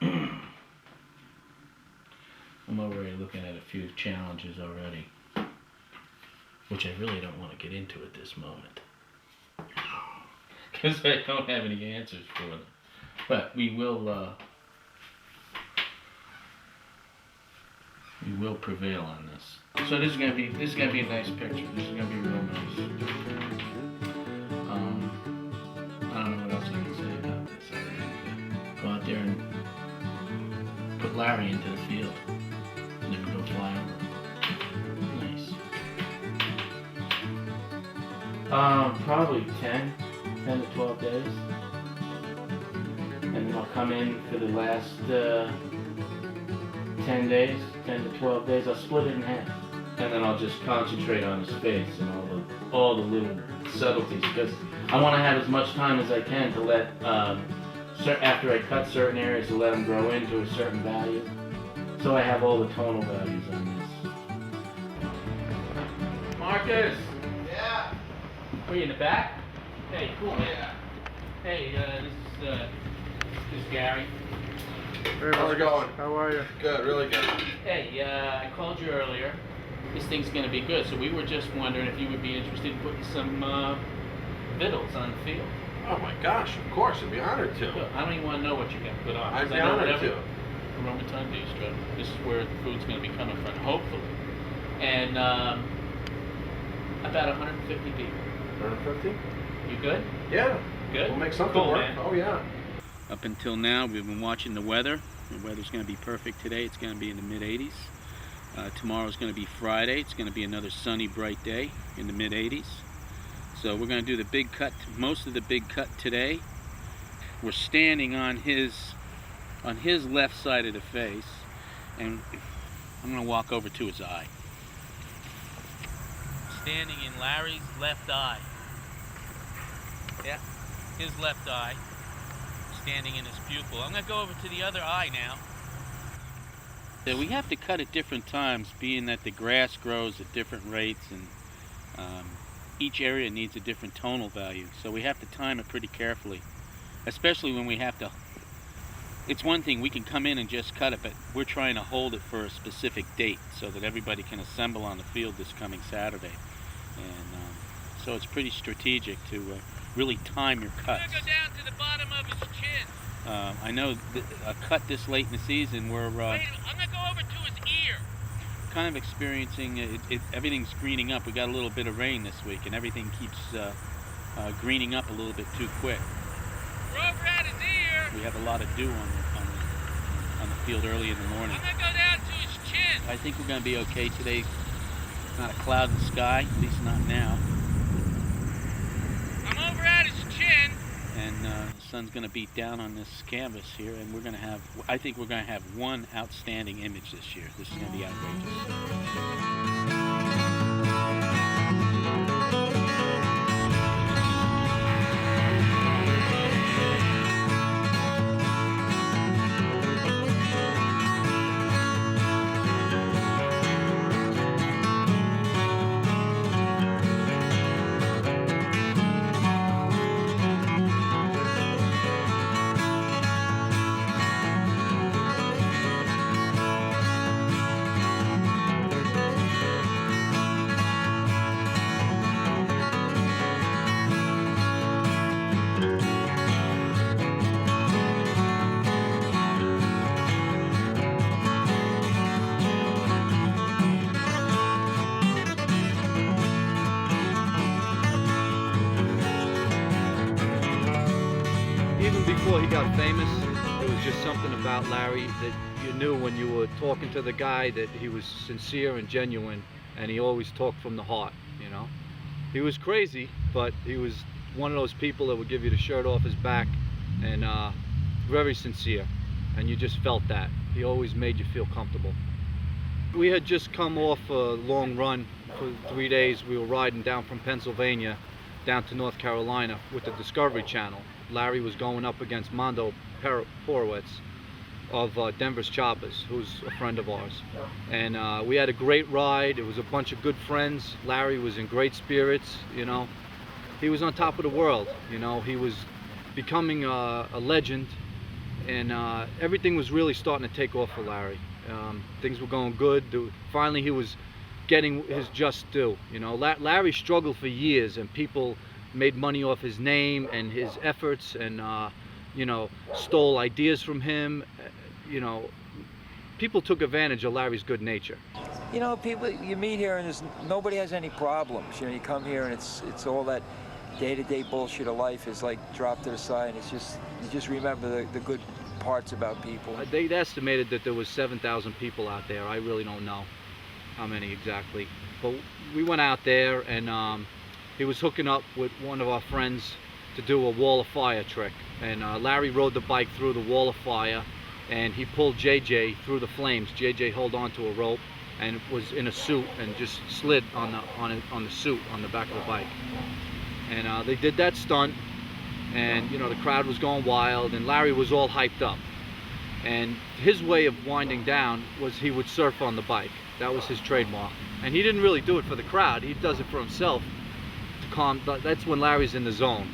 I'm already looking at a few challenges already, which I really don't want to get into at this moment, because I don't have any answers for them. But we will prevail on this. So this is gonna be a nice picture. This is gonna be real nice. I don't know what else I can say about this. Go out there and put Larry into the field, and then go fly over. Nice. Probably 10 to 12 days. And then I'll come in for the last 10 days, 10 to 12 days. I'll split it in half. And then I'll just concentrate on his face and all the little subtleties, because I want to have as much time as I can to let, after I cut certain areas, to let them grow into a certain value. So I have all the tonal values on this. Marcus! Yeah. Are you in the back? Hey, cool. Yeah. Hey, this is Gary. How's it going? How are you? Good, really good. Hey, I called you earlier. This thing's gonna be good, so we were just wondering if you would be interested in putting some vittles on the field. Oh my gosh, of course, I'd be honored to. Look, I don't even want to know what you're gonna put on. I'd 'cause be I know honored whatever to. Roman time bistro. This is where the food's gonna be coming from, hopefully. And about 150 people. 150? You good? Yeah. Good? We'll make something Cool, work. man. Oh yeah. Up until now, we've been watching the weather. The weather's going to be perfect today. It's going to be in the mid-80s. Tomorrow's going to be Friday. It's going to be another sunny, bright day in the mid-80s. So we're going to do the big cut, most of the big cut today. We're standing on his left side of the face, and I'm going to walk over to his eye. Standing in Larry's left eye. Yeah, his left eye. Standing in his pupil. I'm going to go over to the other eye now. So we have to cut at different times, being that the grass grows at different rates, and each area needs a different tonal value. So we have to time it pretty carefully, especially when we have to. It's one thing, we can come in and just cut it, but we're trying to hold it for a specific date so that everybody can assemble on the field this coming Saturday. And so it's pretty strategic to really time your cuts. I'm going to go down to the bottom of his chin. I know a cut this late in the season, we're I'm going to go over to his ear. Kind of experiencing, everything's greening up. We got a little bit of rain this week, and everything keeps greening up a little bit too quick. We're over at his ear. We have a lot of dew on the field early in the morning. I'm going to go down to his chin. I think we're going to be okay today. Not a cloud in the sky, at least not now. I'm over at his chin. And the sun's going to beat down on this canvas here, and we're going to have, I think we're going to have one outstanding image this year. This is going to be outrageous. Even before he got famous, it was just something about Larry that you knew when you were talking to the guy that he was sincere and genuine, and he always talked from the heart, you know. He was crazy, but he was one of those people that would give you the shirt off his back, and very sincere, and you just felt that. He always made you feel comfortable. We had just come off a long run for 3 days. We were riding down from Pennsylvania down to North Carolina with the Discovery Channel. Larry was going up against Mondo Horowitz of Denver's Choppers, who's a friend of ours. And we had a great ride. It was a bunch of good friends. Larry was in great spirits, you know. He was on top of the world, you know. He was becoming a legend, and everything was really starting to take off for Larry. Things were going good. Finally, he was getting his just due, you know. Larry struggled for years, and people made money off his name and his efforts, and you know, stole ideas from him. You know, people took advantage of Larry's good nature. You know, people you meet here and nobody has any problems. You know, you come here and it's all that day-to-day bullshit of life is like dropped to the side. It's just, you just remember the good parts about people. They estimated that there was 7,000 people out there. I really don't know how many exactly. But we went out there, and he was hooking up with one of our friends to do a wall of fire trick. And Larry rode the bike through the wall of fire, and he pulled JJ through the flames. JJ held onto a rope and was in a suit and just slid on the suit on the back of the bike. And they did that stunt, and you know, the crowd was going wild, and Larry was all hyped up. And his way of winding down was he would surf on the bike. That was his trademark. And he didn't really do it for the crowd. He does it for himself to calm. That's when Larry's in the zone.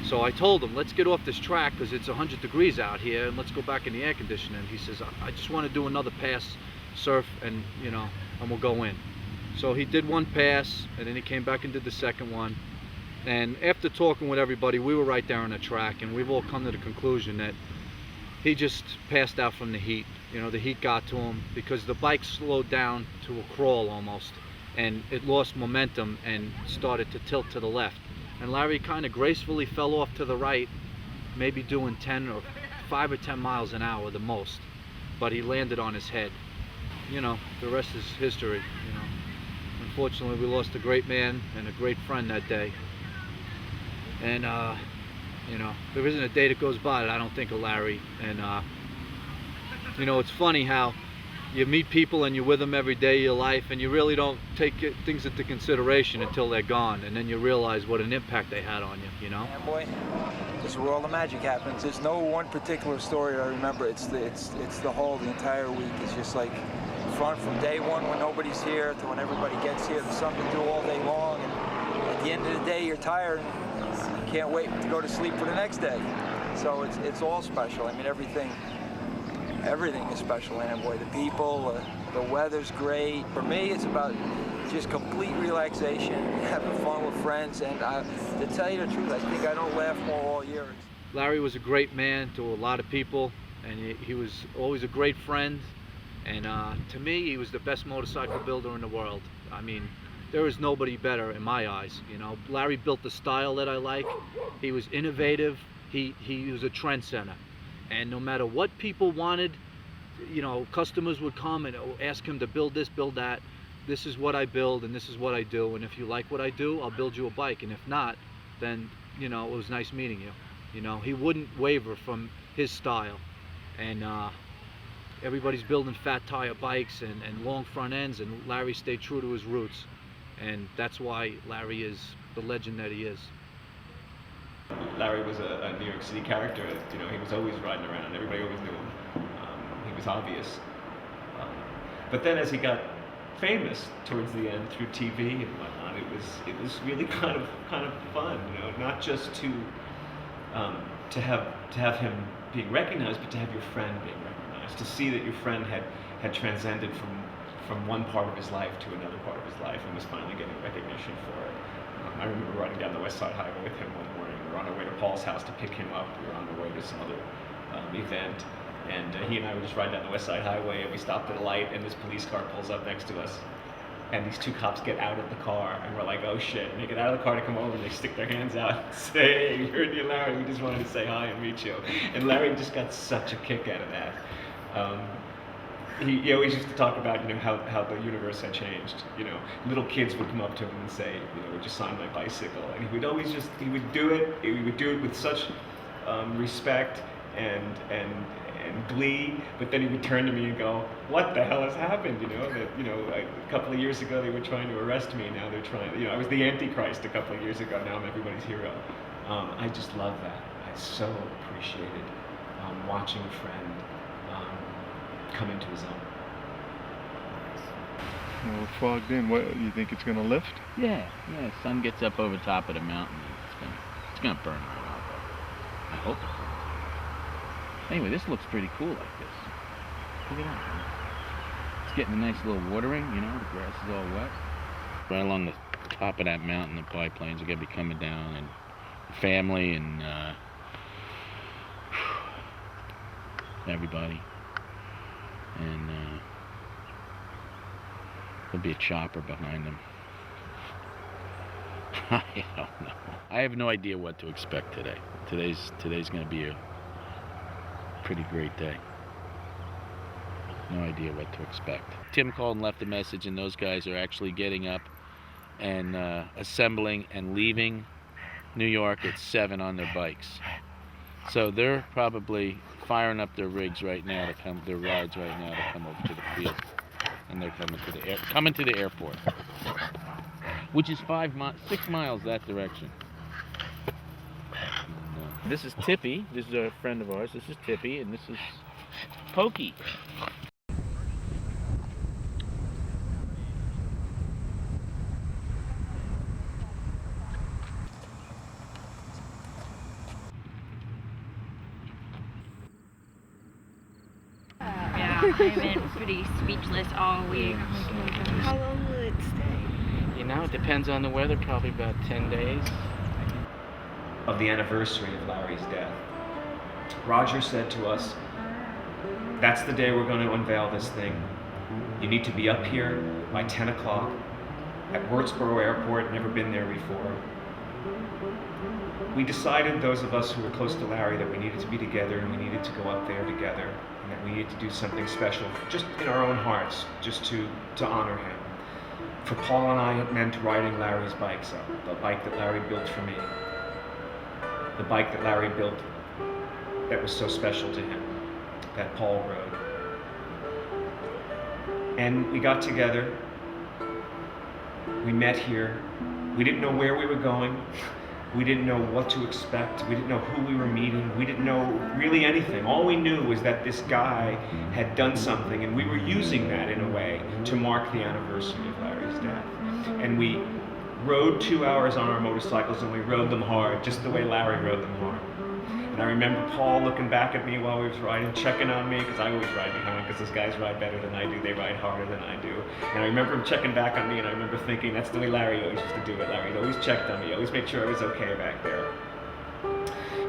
So I told him, let's get off this track because it's 100 degrees out here, and let's go back in the air conditioning. He says, I just want to do another pass, surf, and you know, and we'll go in. So he did one pass, and then he came back and did the second one. And after talking with everybody, we were right there on the track, and we've all come to the conclusion that he just passed out from the heat. You know, the heat got to him because the bike slowed down to a crawl almost, and it lost momentum and started to tilt to the left. And Larry kind of gracefully fell off to the right, maybe doing 5 or 10 miles an hour the most, but he landed on his head. You know, the rest is history. You know, unfortunately, we lost a great man and a great friend that day. And you know, there isn't a day that goes by that I don't think of Larry. And you know, it's funny how you meet people and you're with them every day of your life, and you really don't take things into consideration until they're gone, and then you realize what an impact they had on you, you know? Yeah, boy, this is where all the magic happens. There's no one particular story I remember. It's the entire week. It's just like from day one when nobody's here to when everybody gets here. There's something to do all day long, and at the end of the day, you're tired and you can't wait to go to sleep for the next day. So it's all special. I mean, everything is special in Amboy. The people, the weather's great. For me, it's about just complete relaxation, having fun with friends, and to tell you the truth, I think I don't laugh more all year. Larry was a great man to a lot of people, and he was always a great friend, and to me, he was the best motorcycle builder in the world. I mean, there is nobody better in my eyes, you know. Larry built the style that I like. He was innovative. He was a trendsetter. And no matter what people wanted, you know, customers would come and ask him to build this, build that. This is what I build, and this is what I do. And if you like what I do, I'll build you a bike. And if not, then, you know, it was nice meeting you. You know, he wouldn't waver from his style. And everybody's building fat tire bikes and long front ends, and Larry stayed true to his roots. And that's why Larry is the legend that he is. Larry was a New York City character. You know, he was always riding around. Everybody always knew him. He was obvious. But then, as he got famous towards the end through TV and whatnot, it was really kind of fun. You know, not just to have him being recognized, but to have your friend being recognized. To see that your friend had transcended from one part of his life to another part of his life and was finally getting recognition for it. I remember riding down the West Side Highway with him one morning. We were on our way to Paul's house to pick him up. We were on the way to some other event, and he and I were just riding down the West Side Highway, and we stopped at a light, and this police car pulls up next to us, and these two cops get out of the car, and we're like, oh shit, and they get out of the car to come over, and they stick their hands out and say, hey, you're Indian Larry, we just wanted to say hi and meet you. And Larry just got such a kick out of that. He always used to talk about, you know, how the universe had changed. You know, little kids would come up to him and say, you know, would you sign my bicycle? And he would always he would do it with such respect and glee, but then he would turn to me and go, "What the hell has happened?" A couple of years ago they were trying to arrest me. Now they're trying. I was the Antichrist a couple of years ago. Now I'm everybody's hero. I just love that. I so appreciated watching a friend come into his own. Well, fogged in. What you think it's gonna lift? Yeah. Sun gets up over top of the mountain. It's gonna burn right off. I hope it burns. Anyway, this looks pretty cool like this. Look at that. It's getting a nice little watering. The grass is all wet. Right along the top of that mountain, the biplanes are gonna be coming down, and family and everybody, and there'll be a chopper behind them. I don't know. I have no idea what to expect today. Today's going to be a pretty great day. No idea what to expect. Tim called and left a message, and those guys are actually getting up and assembling and leaving New York at 7 on their bikes. So they're probably firing up their rigs right now to come, their rides right now to come over to the field, and they're coming to the airport, which is 6 miles that direction. This is Tippy. This is a friend of ours. This is Tippy, and this is Pokey. I've been pretty speechless all week. How long will it stay? It depends on the weather, probably about 10 days. Of the anniversary of Larry's death, Roger said to us, "That's the day we're going to unveil this thing. You need to be up here by 10 o'clock at Wurtsboro Airport, never been there before." We decided, those of us who were close to Larry, that we needed to be together and we needed to go up there together, and that we needed to do something special, just in our own hearts, just to honor him. For Paul and I, it meant riding Larry's bikes up, the bike that Larry built for me, the bike that Larry built that was so special to him, that Paul rode. And we got together, we met here, we didn't know where we were going, we didn't know what to expect, we didn't know who we were meeting, we didn't know really anything. All we knew was that this guy had done something, and we were using that in a way to mark the anniversary of Larry's death. And we rode 2 hours on our motorcycles, and we rode them hard, just the way Larry rode them hard. And I remember Paul looking back at me while we was riding, checking on me, because I always ride behind, because those guys ride better than I do, they ride harder than I do. And I remember him checking back on me, and I remember thinking, that's the way Larry always used to do it. Larry always checked on me, always made sure I was okay back there.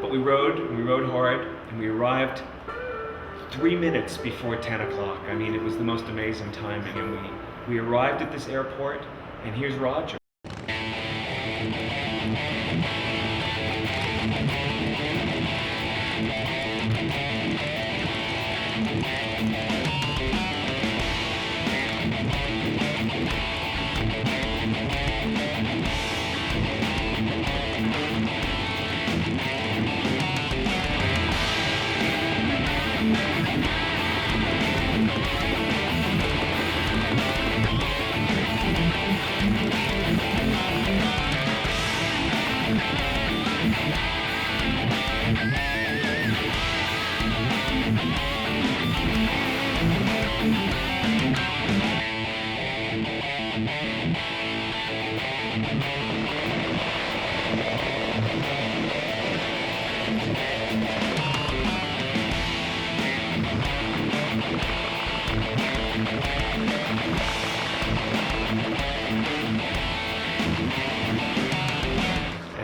But we rode, and we rode hard, and we arrived 3 minutes before 10 o'clock. I mean, it was the most amazing timing, and we arrived at this airport, and here's Roger.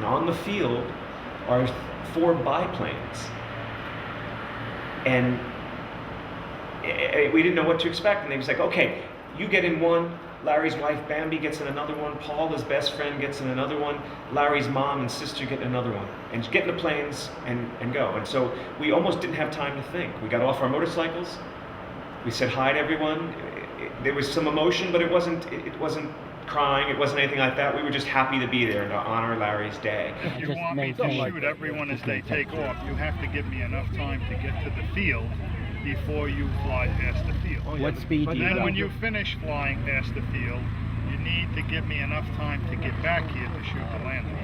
On the field are 4 biplanes, and we didn't know what to expect. And they was like, "Okay, you get in one, Larry's wife Bambi gets in another one, Paul, his best friend, gets in another one, Larry's mom and sister get in another one, and get in the planes and go." And so we almost didn't have time to think. We got off our motorcycles, we said hi to everyone. There was some emotion, but it wasn't crying. It wasn't anything like that. We were just happy to be there to honor Larry's day. If you want me to shoot everyone as they take off, you have to give me enough time to get to the field before you fly past the field. What speed do you Then go? when you finish flying past the field, you need to give me enough time to get back here to shoot the landing.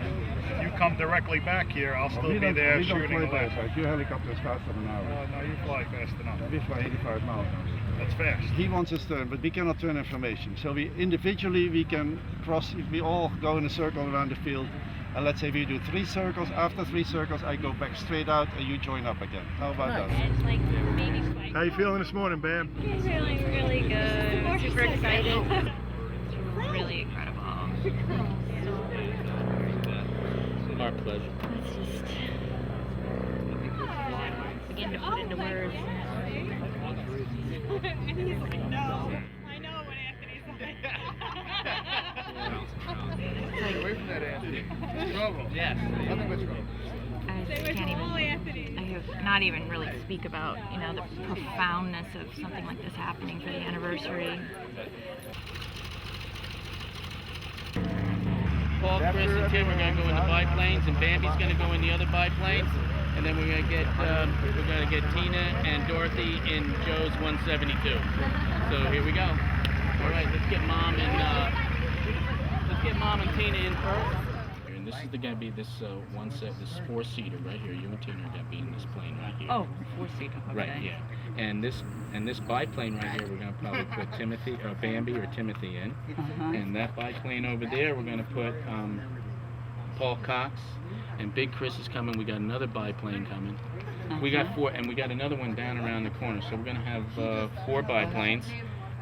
If you come directly back here, I'll still be there shooting the landing. Your helicopter is faster than ours. No, you fly fast enough. We fly 85 miles an hour. That's fast. He wants us to, but we cannot turn information. So we individually we can cross. If we all go in a circle around the field, and let's say we do 3 circles. After 3 circles, I go back straight out, and you join up again. How about that? How you feeling this morning, Bam? Feeling really good. Super excited. It's really incredible. Our pleasure. Let's just begin to put into words. He's like, no. I know what Anthony's like. Away from that, Anthony. Trouble. Yes. Nothing but trouble. I just can't even. I have not even really speak about, you know, the profoundness of something like this happening for the anniversary. Paul, Chris, and Tim are going to go in the biplanes, and Bambi's going to go in the other biplanes, and then we're going to get Tina and Dorothy in Joe's 172. So here we go. All right, let's get Mom and Tina in first. And this is going to be this this 4-seater right here. You and Tina are going to be in this plane right here. Oh, 4-seater. Okay. Right, yeah. And this biplane right here, we're going to probably put Timothy or Bambi or Timothy in. And that biplane over there, we're going to put Paul Cox. And Big Chris is coming. We got another biplane coming. We got 4, and we got another one down around the corner. So we're going to have 4 biplanes,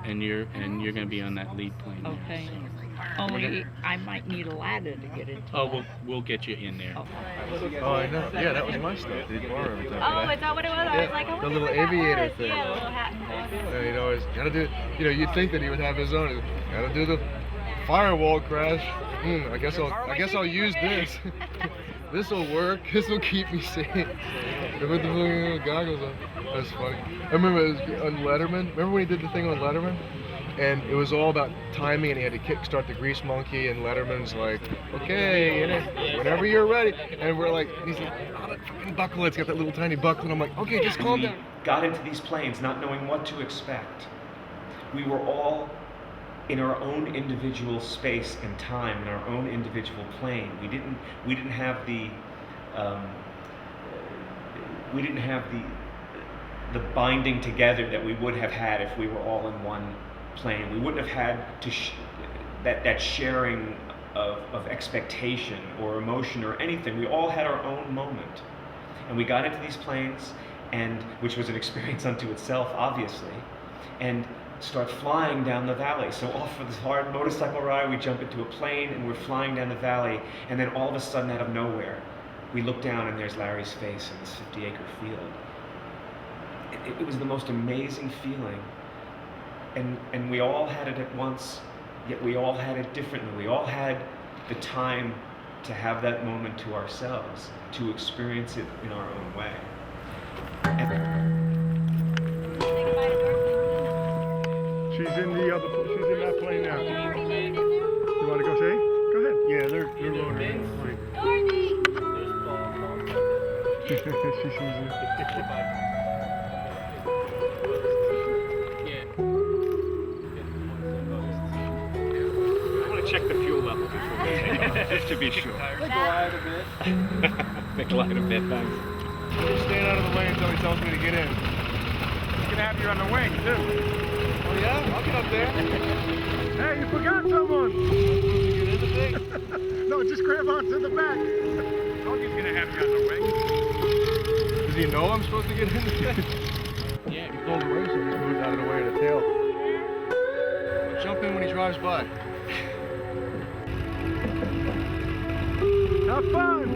and you're going to be on that lead plane. Okay. There, so. Only I might need a ladder to get into. Oh, we'll get you in there. Oh, I know. Yeah, that was my stuff. They borrow everything. Oh, is that what it was? I was like, I the wonder little what that aviator was. thing. Yeah, the little hat and You know, he's gotta do. You know, you'd think that he would have his own. Gotta do the firewall crash. I guess I'll use this. This'll work. This'll keep me safe. With the little goggles on. That's funny. I remember it was on Letterman. Remember when he did the thing on Letterman? And it was all about timing, and he had to kickstart the grease monkey, and Letterman's like, okay, whenever you're ready. And we're like, he's like, oh, that fucking buckle, it's got that little tiny buckle. And I'm like, okay, just calm down. Got into these planes not knowing what to expect. We were all in our own individual space and time, in our own individual plane. We didn't have the binding together that we would have had if we were all in one plane. We wouldn't have had to that sharing of expectation or emotion or anything. We all had our own moment, and we got into these planes, and which was an experience unto itself, obviously, and start flying down the valley. So off for this hard motorcycle ride, we jump into a plane, and we're flying down the valley, and then all of a sudden, out of nowhere, we look down, and there's Larry's face in this 50-acre field. It was the most amazing feeling. And we all had it at once, yet we all had it differently. We all had the time to have that moment to ourselves, to experience it in our own way. She's in that plane now. You want to go see? Go ahead. Yeah, they're loading in the plane. She sees you. Check the fuel level before we take off, just to be sure. They glide a bit. They glide a bit, thanks. Staying out of the way until he tells me to get in. He's gonna have you on the wing too. Oh yeah? I'll get up there. Hey, you forgot someone! No, just grab onto the back. Doggy's gonna have you on the wing. Does he know I'm supposed to get in? Yeah. He pulled away, so he just moved out of the way of the tail. Jump in when he drives by. Have fun!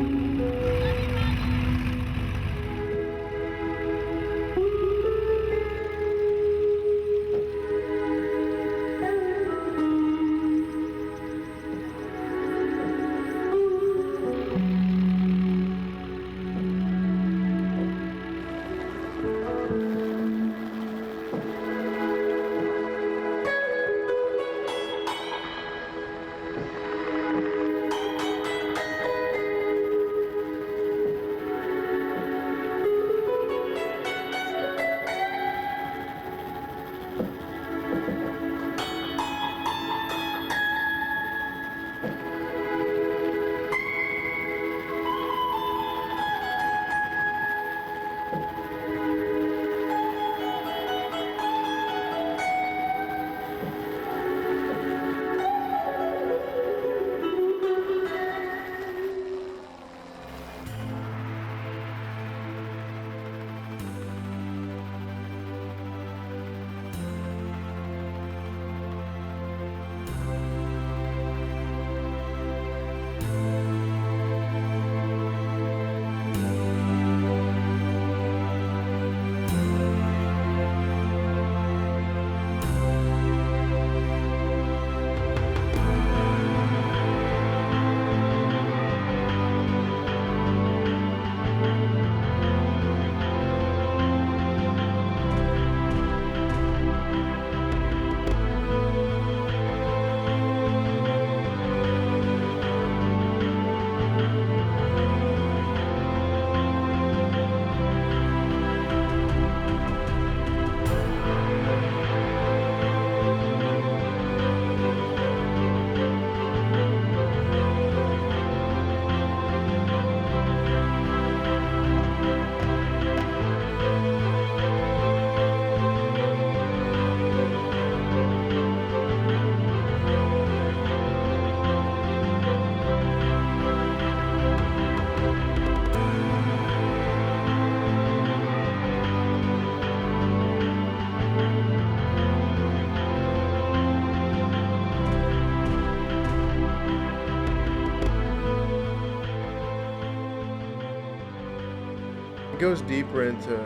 It goes deeper into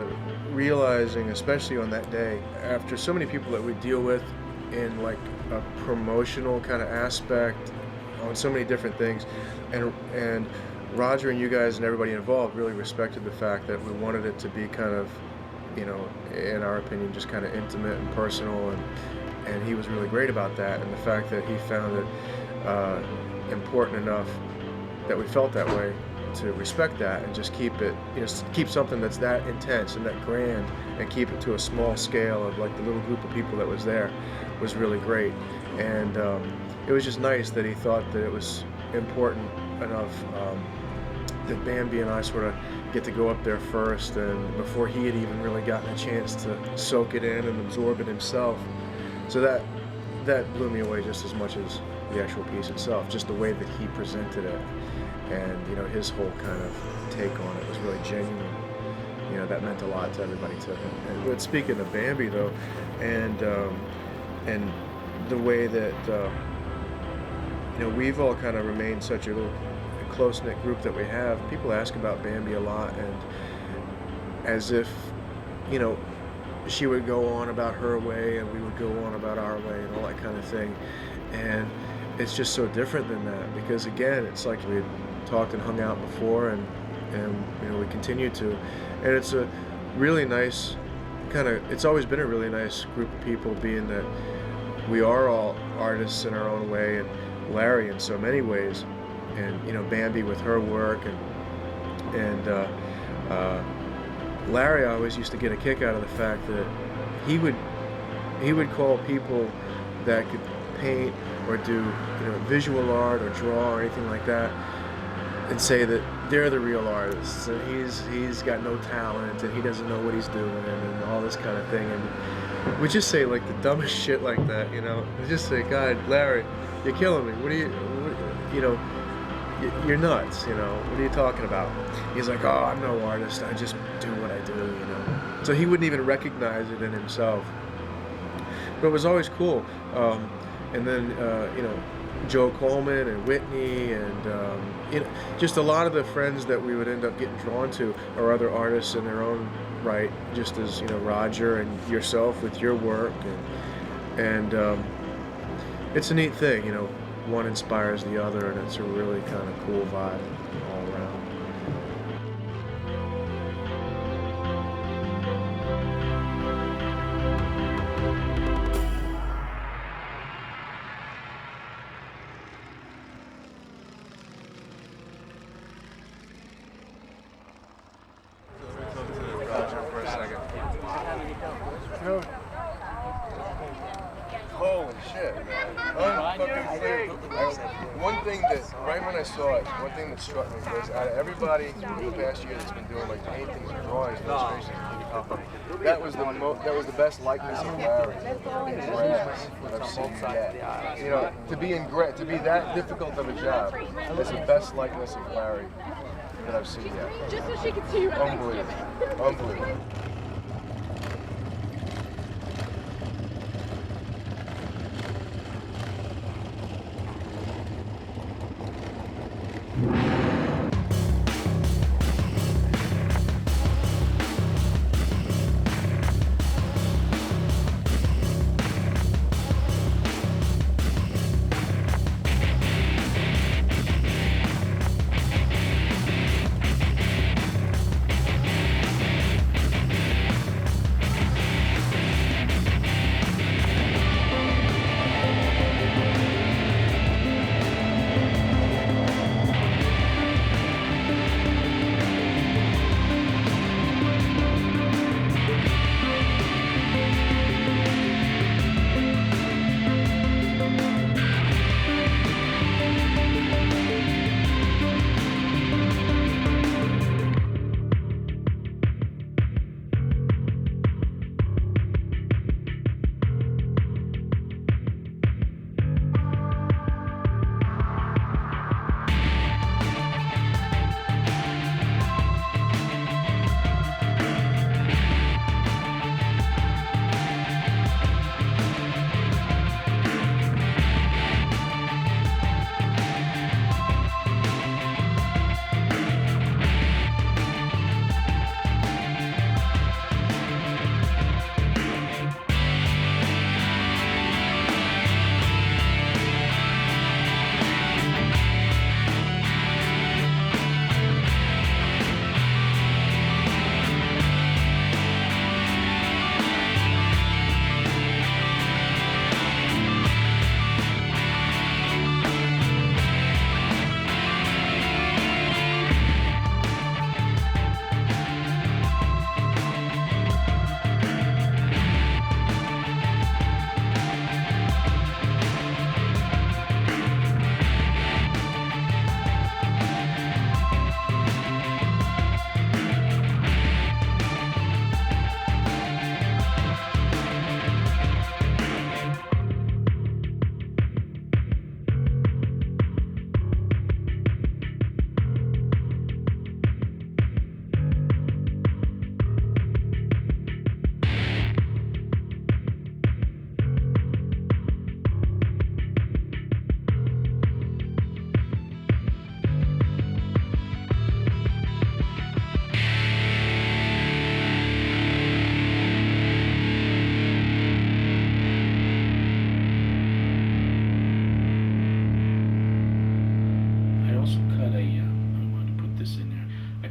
realizing, especially on that day, after so many people that we deal with in like a promotional kind of aspect on so many different things, and Roger and you guys and everybody involved really respected the fact that we wanted it to be kind of, you know, in our opinion, just kind of intimate and personal, and he was really great about that, and the fact that he found it important enough that we felt that way to respect that and just keep it, you know, keep something that's that intense and that grand and keep it to a small scale of like the little group of people that was there was really great. And it was just nice that he thought that it was important enough that Bambi and I sort of get to go up there first, and before he had even really gotten a chance to soak it in and absorb it himself. So that blew me away just as much as the actual piece itself, just the way that he presented it, and you know, his whole kind of take on it was really genuine. You know, that meant a lot to everybody too. But speaking of Bambi though, and the way that you know, we've all kind of remained such a little close-knit group that we have. People ask about Bambi a lot, and as if, you know, she would go on about her way and we would go on about our way and all that kind of thing. And it's just so different than that, because again, it's like we had talked and hung out before, and you know, we continue to, and it's a really nice kind of, it's always been a really nice group of people, being that we are all artists in our own way, and Larry in so many ways, and you know, Bambi with her work, and Larry always used to get a kick out of the fact that he would call people that could paint or do, you know, visual art or draw or anything like that, and say that they're the real artists, and he's got no talent and he doesn't know what he's doing and all this kind of thing, and we just say like the dumbest shit like that, you know. We just say, God, Larry, you're killing me. What you know, you're nuts, you know. What are you talking about? He's like, oh, I'm no artist. I just do what I do, you know. So he wouldn't even recognize it in himself. But it was always cool. And then, you know, Joe Coleman and Whitney and, you know, just a lot of the friends that we would end up getting drawn to are other artists in their own right, just as, you know, Roger and yourself with your work. And it's a neat thing, you know. One inspires the other, and it's a really kind of cool vibe all around. Holy shit, man. One thing that, right when I saw it, one thing that struck me was, out of everybody in the past year that's been doing like paintings and drawings and illustrations, that was the best likeness of Larry in grass that I've seen yet. You know, to be that difficult of a job, that's the best likeness of Larry that I've seen yet. Just so she could see you. Unbelievable. Unbelievable.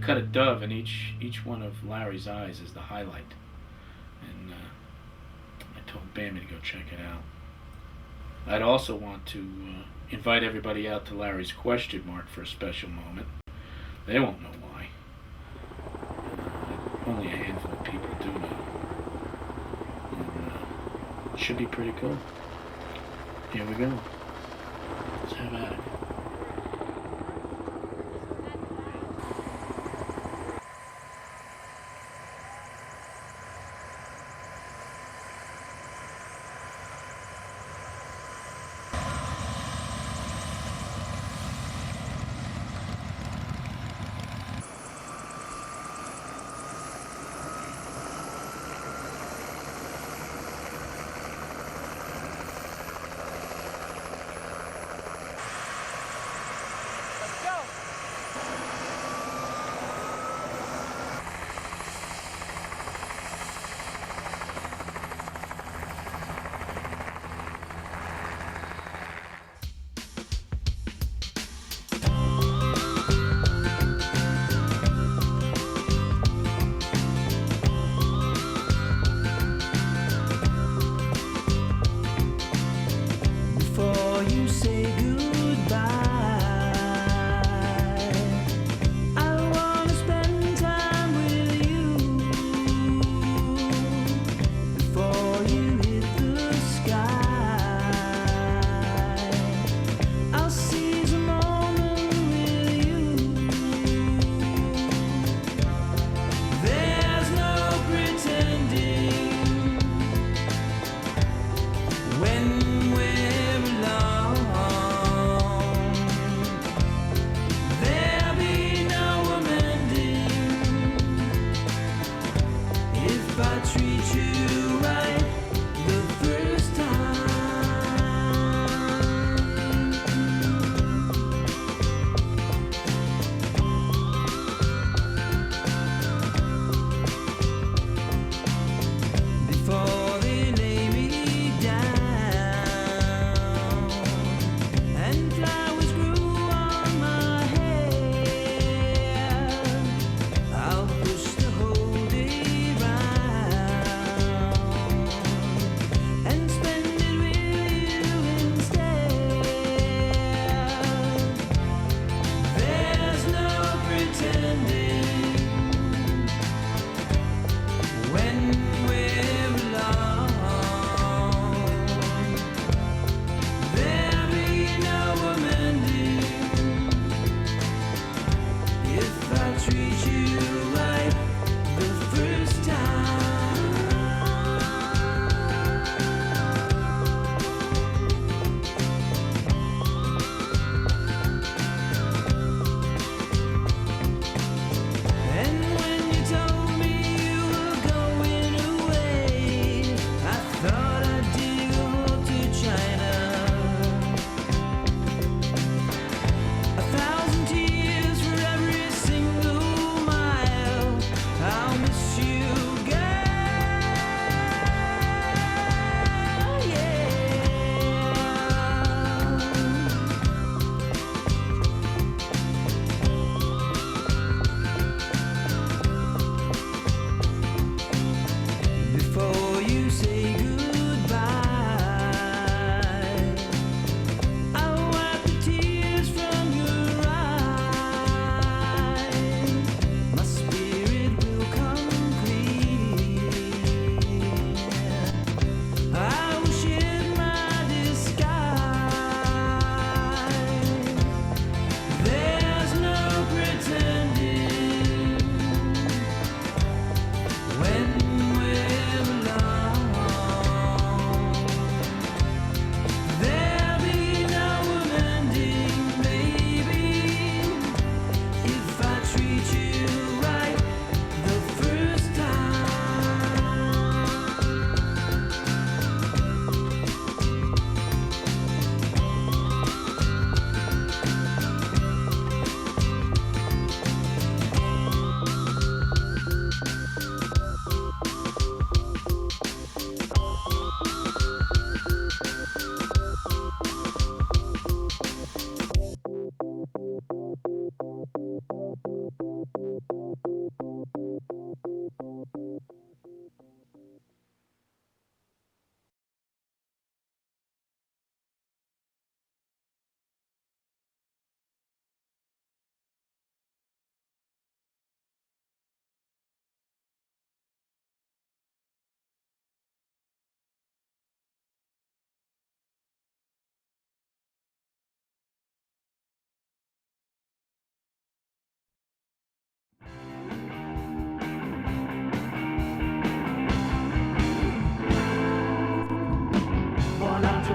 cut a dove, and each one of Larry's eyes is the highlight. And I told Bambi to go check it out. I'd also want to invite everybody out to Larry's Question Mark for a special moment. They won't know why. Only a handful of people do know. And, it should be pretty cool. Here we go. Let's have at it.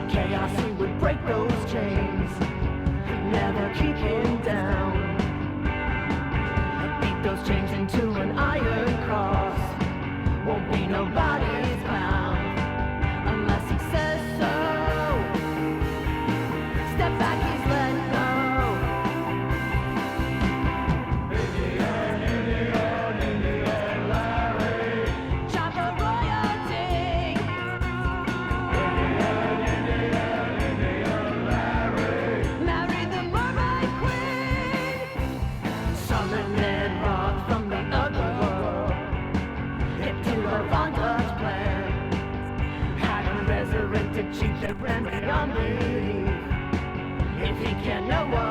Chaos, he would break those chains, never keep him down. Beat those chains into an iron cross, won't be nobody's clown, unless he says so. Step back, he's let go. Indian, Indian, Indian Larry, chopper royalty. Married the mermaid queen, summoned Ned Roth from the other world, hip to Lavanda's plan, had a resurrected chief that ran beyond belief. If he can't know what